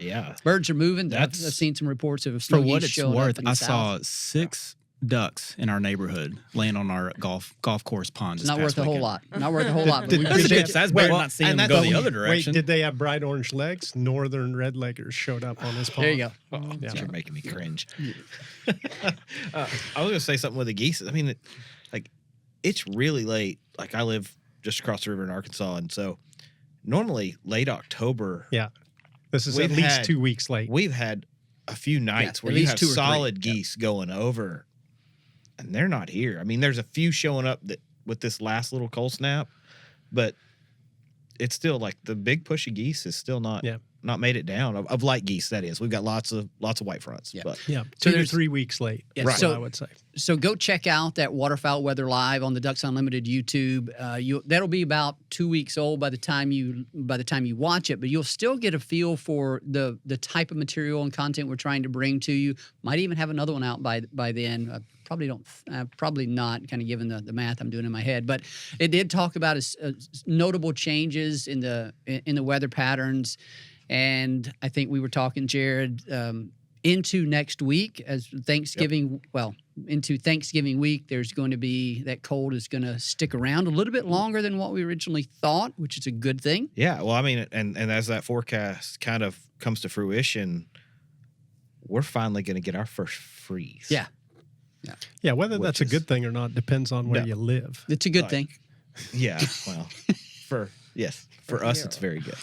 birds are moving. I've seen some reports of snow geese showing up in the south. I saw 6 ducks in our neighborhood laying on our golf course pond. It's not worth a whole lot. Not worth a whole lot. But that's better than not seeing them go the other direction. Wait, did they have bright orange legs? Northern redleggers showed up on his pond. There you go. You're making me cringe. I was going to say something with the geese. I mean, it's really late. Like, I live just across the river in Arkansas, and so normally late October. Yeah, this is at least 2 weeks late. We've had a few nights where you have solid geese going over. And they're not here. I mean, there's a few showing up that with this last little cold snap, but it's still like the big push of geese is still not not made it down of light geese. That is, we've got lots of white fronts. Yeah. But Yeah, So 2 to there's- 3 weeks late. Yeah, That's so- what I would say. So go check out that Waterfowl Weather Live on the Ducks Unlimited YouTube. That'll be about 2 weeks old by the time you watch it, but you'll still get a feel for the type of material and content we're trying to bring to you. Might even have another one out by then. Probably not, kind of given the math I'm doing in my head. But it did talk about notable changes in the weather patterns, and I think we were talking, Jared, into next week as Thanksgiving. Well, into Thanksgiving week, there's going to be that cold is going to stick around a little bit longer than what we originally thought, which is a good thing. yeah, well, I mean, and as that forecast kind of comes to fruition, we're finally going to get our first freeze. Yeah. Yeah, whether Which that's a is- good thing or not depends on where No. you live. It's a good Like, thing. Yeah. Well, for us, it's very good.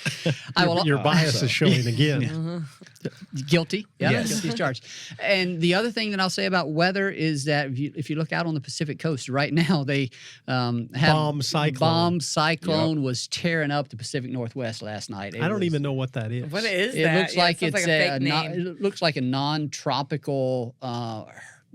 Your bias so- is showing again. Guilty. Yeah, Yes. guilty as charged. And the other thing that I'll say about weather is that if you look out on the Pacific coast right now, they have Bomb cyclone. Bomb cyclone was tearing up the Pacific Northwest last night. I don't even know what that is. What is It that? looks Yeah, like sounds it's like a fake non- name. it looks like a non-tropical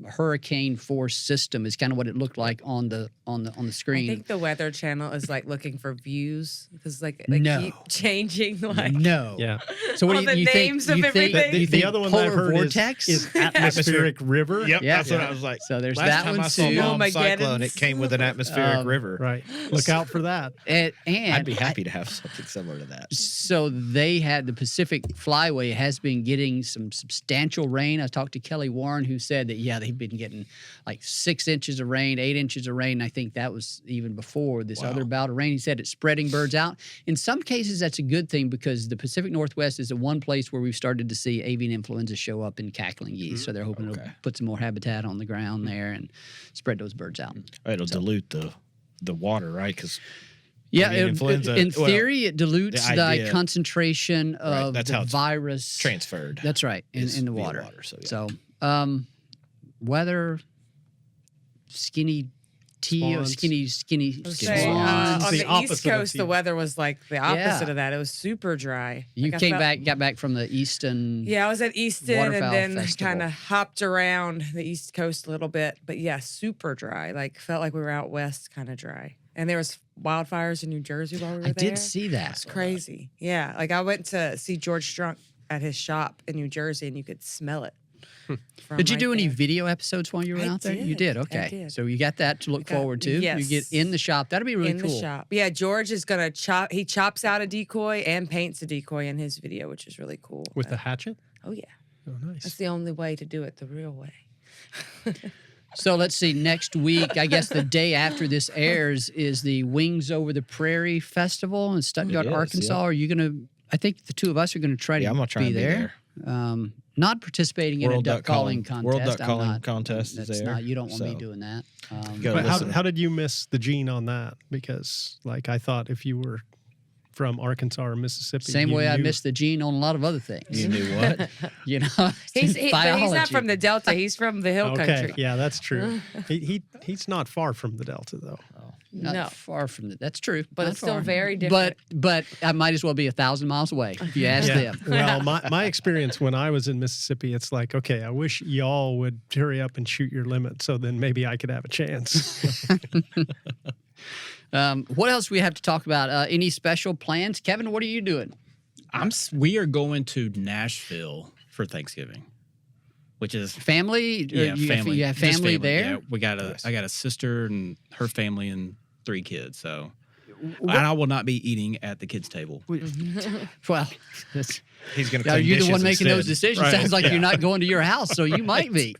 hurricane force system is kind of what it looked like on the I screen. think the Weather Channel is like looking for views because like they No. keep changing. Like no. Yeah. So what All do the you names think? of You think everything. you The think other one that I've polar heard vortex is atmospheric river. Yep, Yeah. that's what I was like. So there's Last that time one I saw too. Bomb Armageddon's. Cyclone, it came with an atmospheric river. Right. Look out for that. And I'd be happy to have something similar to that. So they had the Pacific Flyway has been getting some substantial rain. I talked to Kelly Warren, who said that they've been getting like 6 inches of rain, 8 inches of rain. And I think that was even before this other bout of rain. He said it's spreading birds out. In some cases, that's a good thing because the Pacific Northwest is the one place where we've started to see avian influenza show up in cackling geese. So they're hoping to put some more habitat on the ground there and spread those birds out. It'll dilute the water, right? Because Yeah, avian influenza, in well, theory, it dilutes the the idea- concentration of that's the how it's virus transferred. That's right, is in the via water. so, yeah. So, weather, skinny tea, or Swans. skinny I was swans. saying, swans. on The the East opposite of Coast, the tea. weather was like the opposite Yeah. of that. It was super dry. You Like, I got back from the Easton. Yeah, I was at Easton Waterfowl and then Festival. kind of hopped around the East Coast a little bit. But yeah, super dry. Like felt like we were out west, kind of dry. And there was wildfires in New Jersey while we were I there. did see that. It's crazy. Yeah, like I went to see George Strunk at his shop in New Jersey, and you could smell it. from Did you right do any there. video episodes while you were I out there? You did. did. I Okay. did. So you got that to look forward to. yes. You get in the shop. That'll be really in cool. the shop? Yeah, George is gonna chop. He chops out a decoy and paints a decoy in his video, which is really cool. With the hatchet? Oh yeah, Oh, that's nice. the only way to do it the real way. So let's see. Next week, I guess the day after this airs is the Wings Over the Prairie Festival in Stuttgart, It is, Arkansas. yeah. Are you gonna? I think the two of us are gonna try to I'm gonna try be and be there. Not participating in a duck calling contest. World Duck I'm Calling not- Contest is That's there. not. You don't want me so doing that. Go But listen. how did you miss the gene on that? Because, like, I thought if you were from Arkansas or Mississippi, Same you way I knew- missed the gene on a lot of other things. You knew what? You know, But he's not biology. from the Delta. He's from the Hill Okay, Country. yeah, that's true. He's not far from the Delta, though. Not No. far from that. That's true. But Not it's still far. very different. But I might as well be 1,000 miles away if you ask them. Well, my experience when I was in Mississippi, it's like, okay, I wish y'all would hurry up and shoot your limit, so then maybe I could have a chance. What else we have to talk about? Any special plans, Kevin? What are you doing? We are going to Nashville for Thanksgiving, which is Family? family. You have Just family there? Yeah, I got a sister and her family and 3 kids. So, and I will not be eating at the kids' table. Well, that's, He's going to. are you the one making those decisions? Right. Sounds like you're not going to your house, so you might be.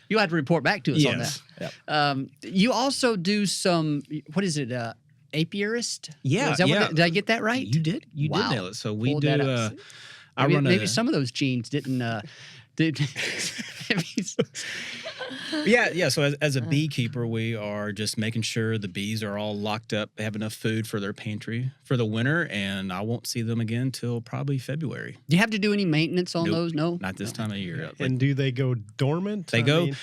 You have to report back to us on that. Yes. You also do some. What is it? Apiarist? Yeah, Is that yeah. Did I get that right? You did. You Wow. did nail it. So we Pulled do. that up. I Maybe, run maybe a, some of those genes didn't. Did Yeah. So as a beekeeper, we are just making sure the bees are all locked up, they have enough food for their pantry for the winter, and I won't see them again till probably February. do you have to do any maintenance on Nope. those? No. Not this time of year. Like, And do they go dormant? they I go. mean,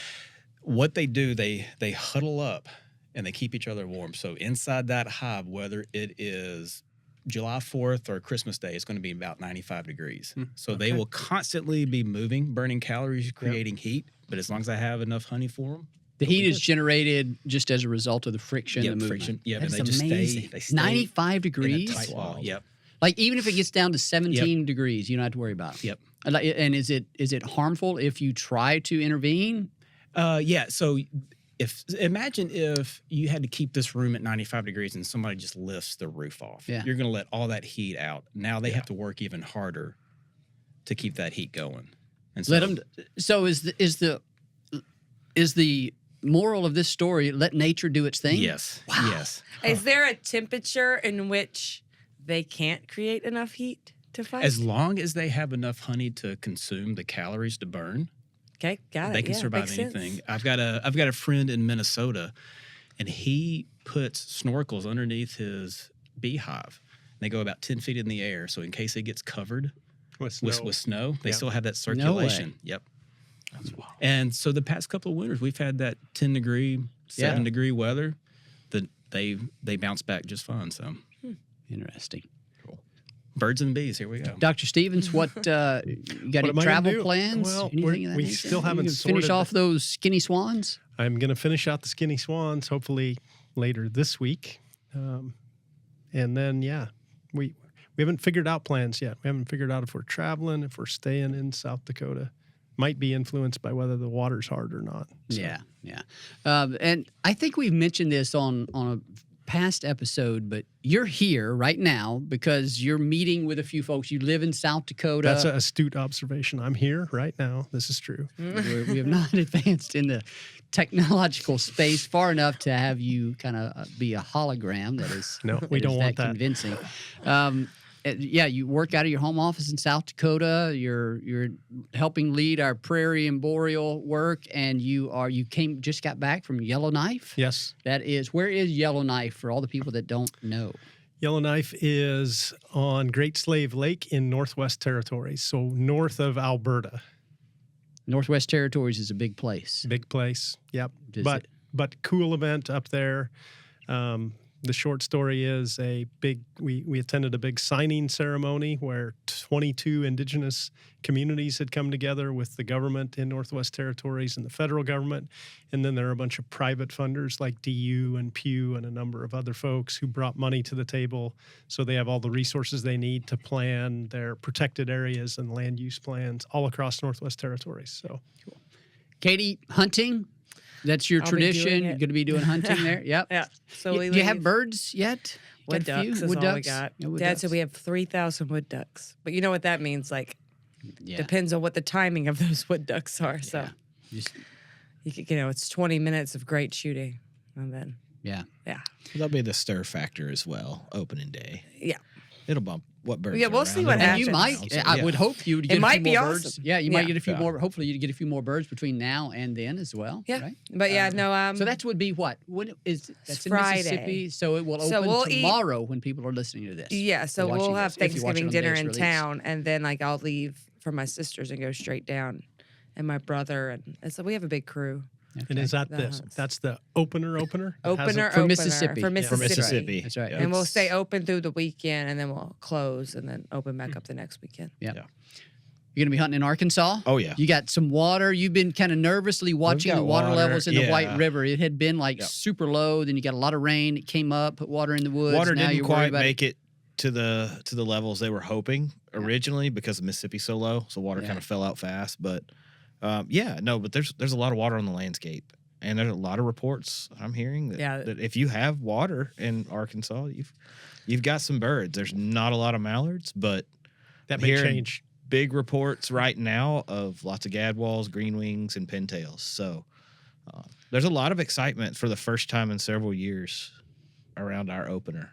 What they do, they huddle up and they keep each other warm. So inside that hive, whether it is July 4th or Christmas Day, it's going to be about 95 degrees. So they will constantly be moving, burning calories, creating heat. But as long as I have enough honey for them, the heat is generated just as a result of the friction. Yep, the movement. friction. Yep, That's and they amazing. just stay 95 degrees. in a tight wall. Yep. Like even if it gets down to 17 degrees, you don't have to worry about it. Yep. And is it harmful if you try to intervene? Yeah. So imagine if you had to keep this room at 95 degrees and somebody just lifts the roof off. Yeah. You're going to let all that heat out. Now they have to work even harder to keep that heat going. And so, Let them. So is the moral of this story, let nature do its thing? Yes. Wow. Yes. Is there a temperature in which they can't create enough heat to fight? As long as they have enough honey to consume the calories to burn, Okay, got it. they can survive makes anything. sense. I've got a friend in Minnesota, and he puts snorkels underneath his beehive. They go about 10 feet in the air, so in case it gets covered with snow, they still have that circulation. Yep. That's wild. And so the past couple of winters, we've had that 10 degree, 7 degree weather. That they bounce back just fine. So Interesting. birds and bees. Here we go. Dr. Stevens, what you got What any am I gonna travel do? plans? Well, Anything of that we nature? still haven't You finish sorted off those skinny swans. I'm going to finish out the skinny swans hopefully later this week, and then we haven't figured out plans yet. We haven't figured out if we're traveling, if we're staying in South Dakota. Might be influenced by whether the water's hard or not. So. Yeah. And I think we've mentioned this on a past episode, but you're here right now because you're meeting with a few folks. You live in South Dakota. That's an astute observation. I'm here right now. This is true. We have not advanced in the technological space far enough to have you kind of be a hologram. That is, No, we don't want that. Convincing. You work out of your home office in South Dakota. You're helping lead our prairie and boreal work, and you just got back from Yellowknife. Yes. That is, where is Yellowknife for all the people that don't know? Yellowknife is on Great Slave Lake in Northwest Territories, so north of Alberta. Northwest Territories is a big place. Big place, yep. Is But it? but cool event up there. The short story is we attended a big signing ceremony where 22 indigenous communities had come together with the government in Northwest Territories and the federal government. And then there are a bunch of private funders like DU and Pew and a number of other folks who brought money to the table. So they have all the resources they need to plan their protected areas and land use plans all across Northwest Territories. So, Katie, hunting? That's your I'll be tradition. doing You're it. going to be doing hunting there? Yep. Yeah. So Do we you have leave. birds yet? Wood Got a few? ducks is Wood all we ducks? got. Yeah, wood Dad ducks. said we have 3,000 wood ducks. But you know what that means? Like, Yeah. depends on what the timing of those wood ducks are. So, Just- it's 20 minutes of great shooting. And then, yeah. That'll be the stir factor as well. Opening day, yeah. it'll bump what birds. Yeah, are we'll around. see what It'll And happens. you bounce might, around, I so, would yeah. hope you would get a might few be more birds. awesome. Yeah, you might Yeah. get a few Yeah. more. Hopefully, you get a few more birds between now and then as well. Yeah. Right? But yeah, no. So that would be what? What is that's in Friday. Mississippi? So it will So open we'll eat- tomorrow when people are listening to this. Yeah, so Or watching we'll have this, if you're watching Thanksgiving on the day dinner it's in released. town, and then I'll leave for my sisters and go straight down, and my brother, and so we have a big crew. and is that That's- that's the opener? It hasn't- Opener For Mississippi. for Yeah. Mississippi. For Mississippi. That's right. Yeah. And we'll stay open through the weekend, and then we'll close, and then open Hmm. back up the next weekend. Yeah. Yeah. You're gonna be hunting in Arkansas. Oh, yeah. You got some water. You've been kind of nervously watching got the water water, levels in the yeah. White River. It had been like Yep. super low. Then you got a lot of rain. It came up, put water in the woods. Water now didn't you're worried quite about make it to the levels they were hoping originally because of Mississippi so low, so water Yeah. kind of fell out fast. But but there's a lot of water on the landscape, and there's a lot of reports I'm hearing that if you have water in Arkansas, you've got some birds. There's not a lot of mallards, but That I'm may hearing change. Big reports right now of lots of gadwalls, green wings, and pintails. So there's a lot of excitement for the first time in several years around our opener.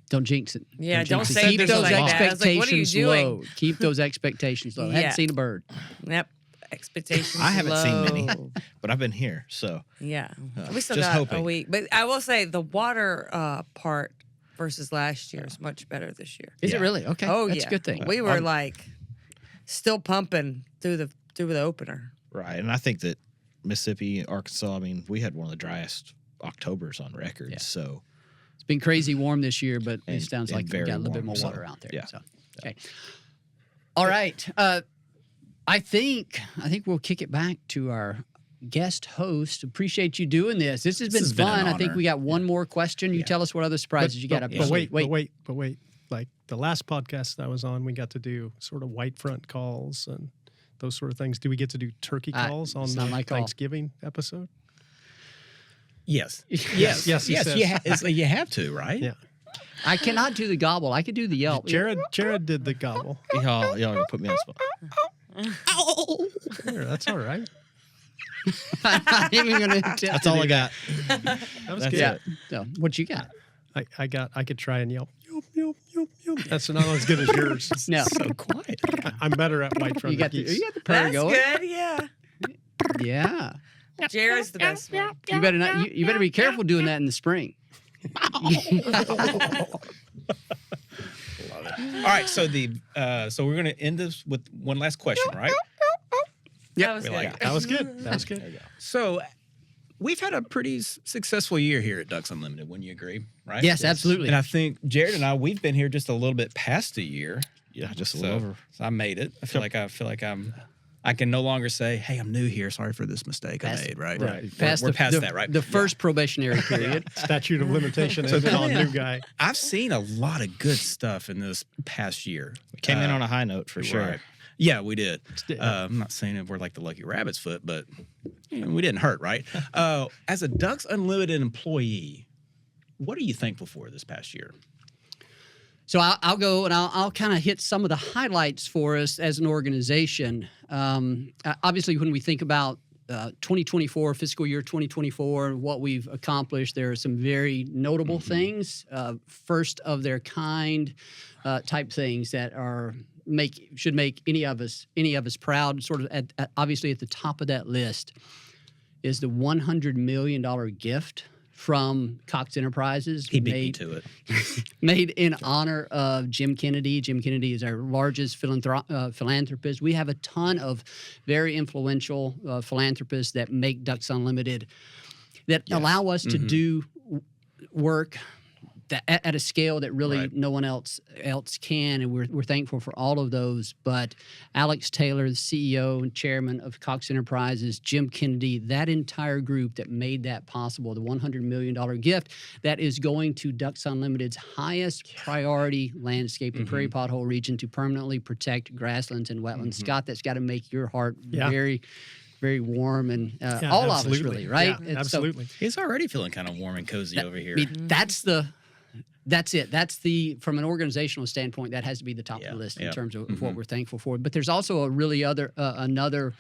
Don't jinx it. Yeah, don't jinx it. say Keep things those like that. I was like, what are you expectations doing? low. Keep those expectations low. Haven't Yeah. seen a bird. Yep, expectations. I haven't seen many, low. but I've been here, so Yeah, we still just got a hoping. week, but I will say the water part versus last year is much better this year. Is Yeah. it really? Okay. Oh That's yeah, a good thing. We were like still pumping through the opener. right. And I think that Mississippi, Arkansas, I mean, we had one of the driest Octobers on record. Yeah. So It's been crazy warm this year, but it sounds and like we very got a little bit warm, more water so, out there. yeah. So, okay. All right. I think we'll kick it back to our guest host. Appreciate you doing this. This has been fun. I think we got one more question. You tell us what other surprises you got up But wait. Like the last podcast that I was on, we got to do sort of white front calls and those sort of things. Do we get to do turkey calls on the Thanksgiving episode? Yes. Yes. You have to, right? Yeah. I cannot do the gobble. I could do the yelp. Jared did the gobble. Y'all put me on the spot. There, that's all right. I'm not even going to attempt. That's all I got. That was good. Yeah. So, what you got? I could try and yelp. Yelp, yelp, yelp. That's not as good as yours. No. So quiet. I'm better at white front You got the purr That's going. good, yeah. Yeah. Jared's the best one. You better not. You better be careful doing that in the spring. All right, so so we're gonna end this with one last question, right? That was good. like it. That was good. That was good. So we've had a pretty successful year here at Ducks Unlimited. Wouldn't you agree? Right? Yes, absolutely. And I think Jared and I, we've been here just a little bit past a year. Yeah, just a little over. So I made it. I feel like I can no longer say, "Hey, I'm new here. Sorry for this mistake I made." Right. Right. We're past that, right? The first probationary period. Statute of limitation ended on new guy. I've seen a lot of good stuff in this past year. We came in on a high note for sure. Right. Yeah, we did. I'm not saying that we're like the lucky rabbit's foot, but we didn't hurt, right? As a Ducks Unlimited employee, what are you thankful for this past year? So I'll go and I'll kind of hit some of the highlights for us as an organization. Obviously, when we think about 2024, fiscal year 2024, and what we've accomplished, there are some very notable things, first of their kind type things that should make any of us proud. Sort of obviously at the top of that list is the $100 million gift from Cox Enterprises. He beat me to it. Made in honor of Jim Kennedy. Jim Kennedy is our largest philanthropist. We have a ton of very influential philanthropists that make Ducks Unlimited, that allow us to do work at a scale that really no one else can, and we're thankful for all of those. But Alex Taylor, the CEO and chairman of Cox Enterprises, Jim Kennedy, that entire group that made that possible, the $100 million gift that is going to Ducks Unlimited's highest priority landscape and prairie pothole region to permanently protect grasslands and wetlands. Scott, that's got to make your heart very, very warm, and all of us really, right? Yeah, absolutely. He's already feeling kind of warm and cozy over here. I mean, that's it. That's from an organizational standpoint, that has to be the top of the list in terms of what we're thankful for. But there's also another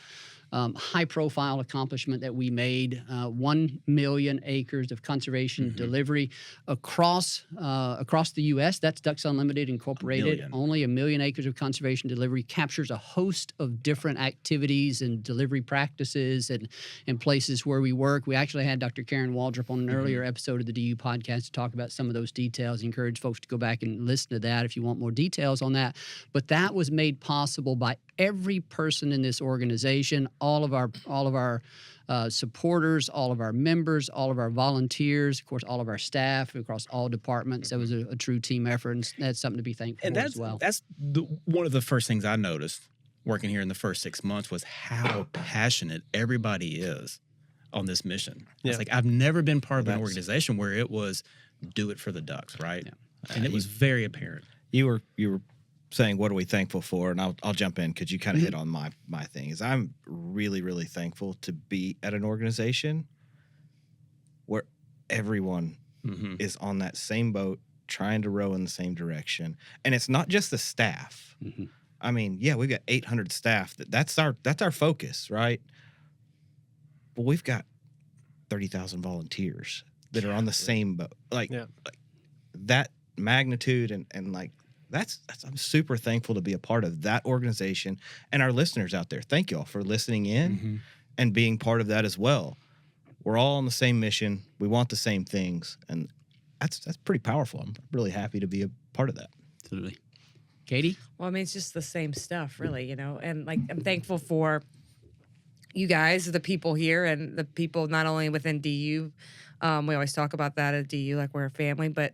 high-profile accomplishment that we made: 1 million acres of conservation delivery across the U.S. That's Ducks Unlimited Incorporated. Only 1 million acres of conservation delivery captures a host of different activities and delivery practices and places where we work. We actually had Dr. Karen Waldrop on an earlier episode of the DU podcast to talk about some of those details. I encourage folks to go back and listen to that if you want more details on that. But that was made possible by every person in this organization, all of our supporters, all of our members, all of our volunteers, of course, all of our staff across all departments. That was a true team effort, and that's something to be thankful for as well. That's one of the first things I noticed working here in the first 6 months was how passionate everybody is on this mission. It's like I've never been part of an organization where it was do it for the Ducks, right? Yeah. And it was very apparent. You were saying what are we thankful for, and I'll jump in because you kind of hit on my thing. Is I'm really, really thankful to be at an organization where everyone is on that same boat trying to row in the same direction. And it's not just the staff. I mean, we've got 800 staff. That's our focus, right? But we've got 30,000 volunteers that are on the same boat. Like that magnitude and like I'm super thankful to be a part of that organization, and our listeners out there. Thank y'all for listening in and being part of that as well. We're all on the same mission. We want the same things, and that's pretty powerful. I'm really happy to be a part of that. Absolutely. Katie? Well, I mean, it's just the same stuff, really, and like I'm thankful for, you guys, the people here, and the people not only within DU. We always talk about that at DU, like we're a family, but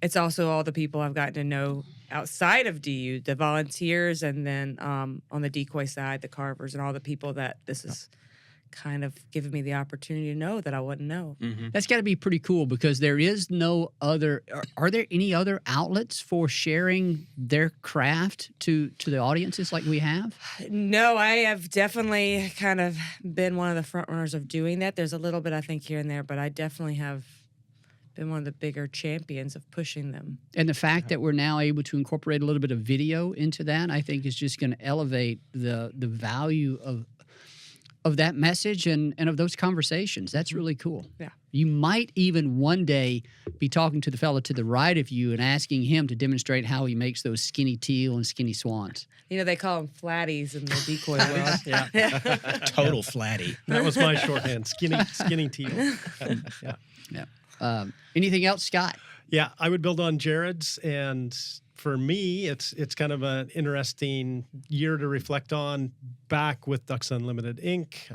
it's also all the people I've gotten to know outside of DU, the volunteers, and then on the decoy side, the carvers, and all the people that this is kind of giving me the opportunity to know that I wouldn't know. Mm-hmm. That's got to be pretty cool because there is no other. Are there any other outlets for sharing their craft to the audiences like we have? No, I have definitely kind of been one of the front runners of doing that. There's a little bit, I think, here and there, but I definitely have been one of the bigger champions of pushing them. And the fact that we're now able to incorporate a little bit of video into that, I think, is just going to elevate the value of that message and of those conversations. That's really cool. Yeah. You might even one day be talking to the fellow to the right of you and asking him to demonstrate how he makes those skinny teal and skinny swans. You know, they call them flatties in the decoy world. Yeah. Total flatty. That was my shorthand, skinny teal. Yeah. Anything else, Scott? Yeah, I would build on Jared's, and for me, it's kind of an interesting year to reflect on. Back with Ducks Unlimited Inc.,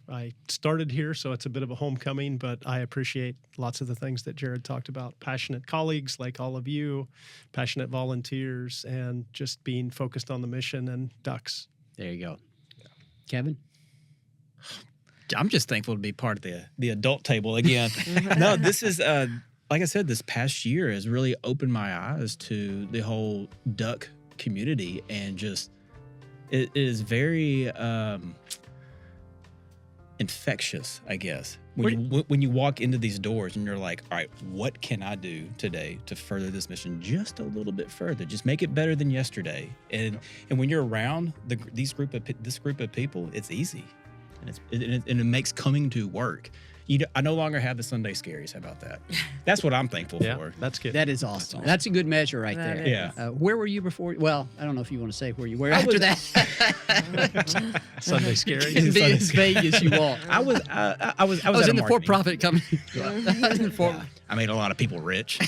I started here, so it's a bit of a homecoming, but I appreciate lots of the things that Jared talked about. Passionate colleagues like all of you, passionate volunteers, and just being focused on the mission and ducks. There you go. Yeah. Kevin? I'm just thankful to be part of the adult table again. No, this is like I said, this past year has really opened my eyes to the whole duck community, and just it is very infectious, I guess. When you walk into these doors and you're like, all right, what can I do today to further this mission just a little bit further? Just make it better than yesterday. And when you're around this group of people, it's easy, and it makes coming to work. I no longer have the Sunday scaries. How about that? That's what I'm thankful for. That's good. That is awesome. That's a good measure right That there. is. Yeah. Where were you before? Well, I don't know if you want to say where you were after that. Sunday scary. Be as vague as you want. I was I was at in a the marketing. for-profit company. I made a lot of people rich.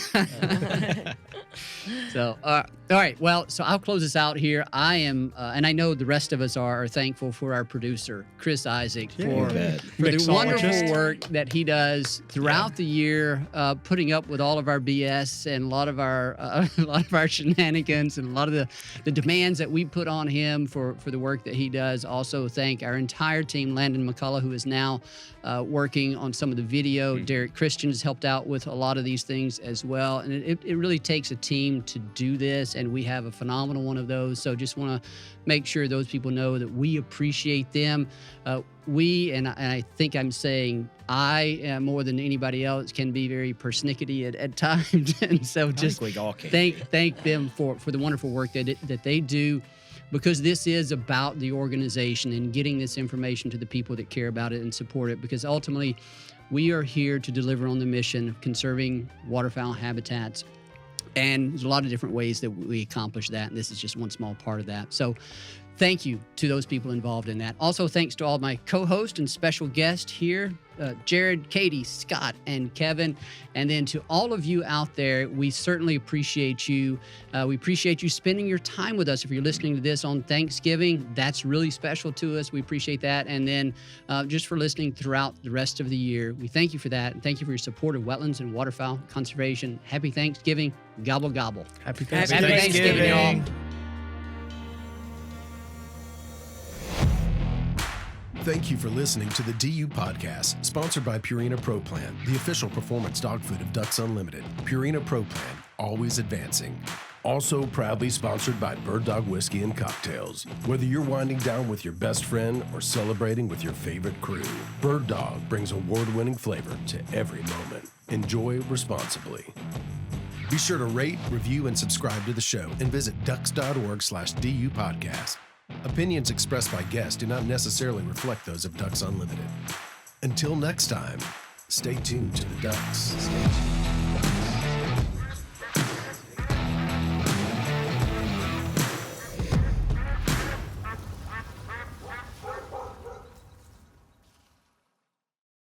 So, all right. Well, so I'll close this out here. I am, and I know the rest of us are thankful for our producer, Chris Isaac, for the wonderful work that he does throughout the year, putting up with all of our BS and a lot of our shenanigans and a lot of the demands that we put on him for the work that he does. Also, thank our entire team, Landon McCullough, who is now working on some of the video. Derek Christian has helped out with a lot of these things as well. And it really takes a team to do this, and we have a phenomenal one of those. So just want to make sure those people know that we appreciate them. And I think I'm saying I, more than anybody else, can be very persnickety at times. And so just we all can. thank them for the wonderful work that they do. Because this is about the organization and getting this information to the people that care about it and support it. Because ultimately, we are here to deliver on the mission of conserving waterfowl habitats. And there's a lot of different ways that we accomplish that. And this is just one small part of that. So thank you to those people involved in that. Also, thanks to all my co-hosts and special guests here, Jared, Katie, Scott, and Kevin. And then to all of you out there, we certainly appreciate you. We appreciate you spending your time with us. If you're listening to this on Thanksgiving, that's really special to us. We appreciate that. And then just for listening throughout the rest of the year, we thank you for that. And thank you for your support of wetlands and waterfowl conservation. Happy Thanksgiving. Gobble, gobble. Happy Happy Thanksgiving, y'all. Thank you for listening to the DU Podcast, sponsored by Purina Pro Plan, the official performance dog food of Ducks Unlimited. Purina Pro Plan, always advancing. Also proudly sponsored by Bird Dog Whiskey and Cocktails. Whether you're winding down with your best friend or celebrating with your favorite crew, Bird Dog brings award-winning flavor to every moment. Enjoy responsibly. Be sure to rate, review, and subscribe to the show, and visit ducks.org/DU Podcast. Opinions expressed by guests do not necessarily reflect those of Ducks Unlimited. Until next time, stay tuned to the Ducks. Stay tuned.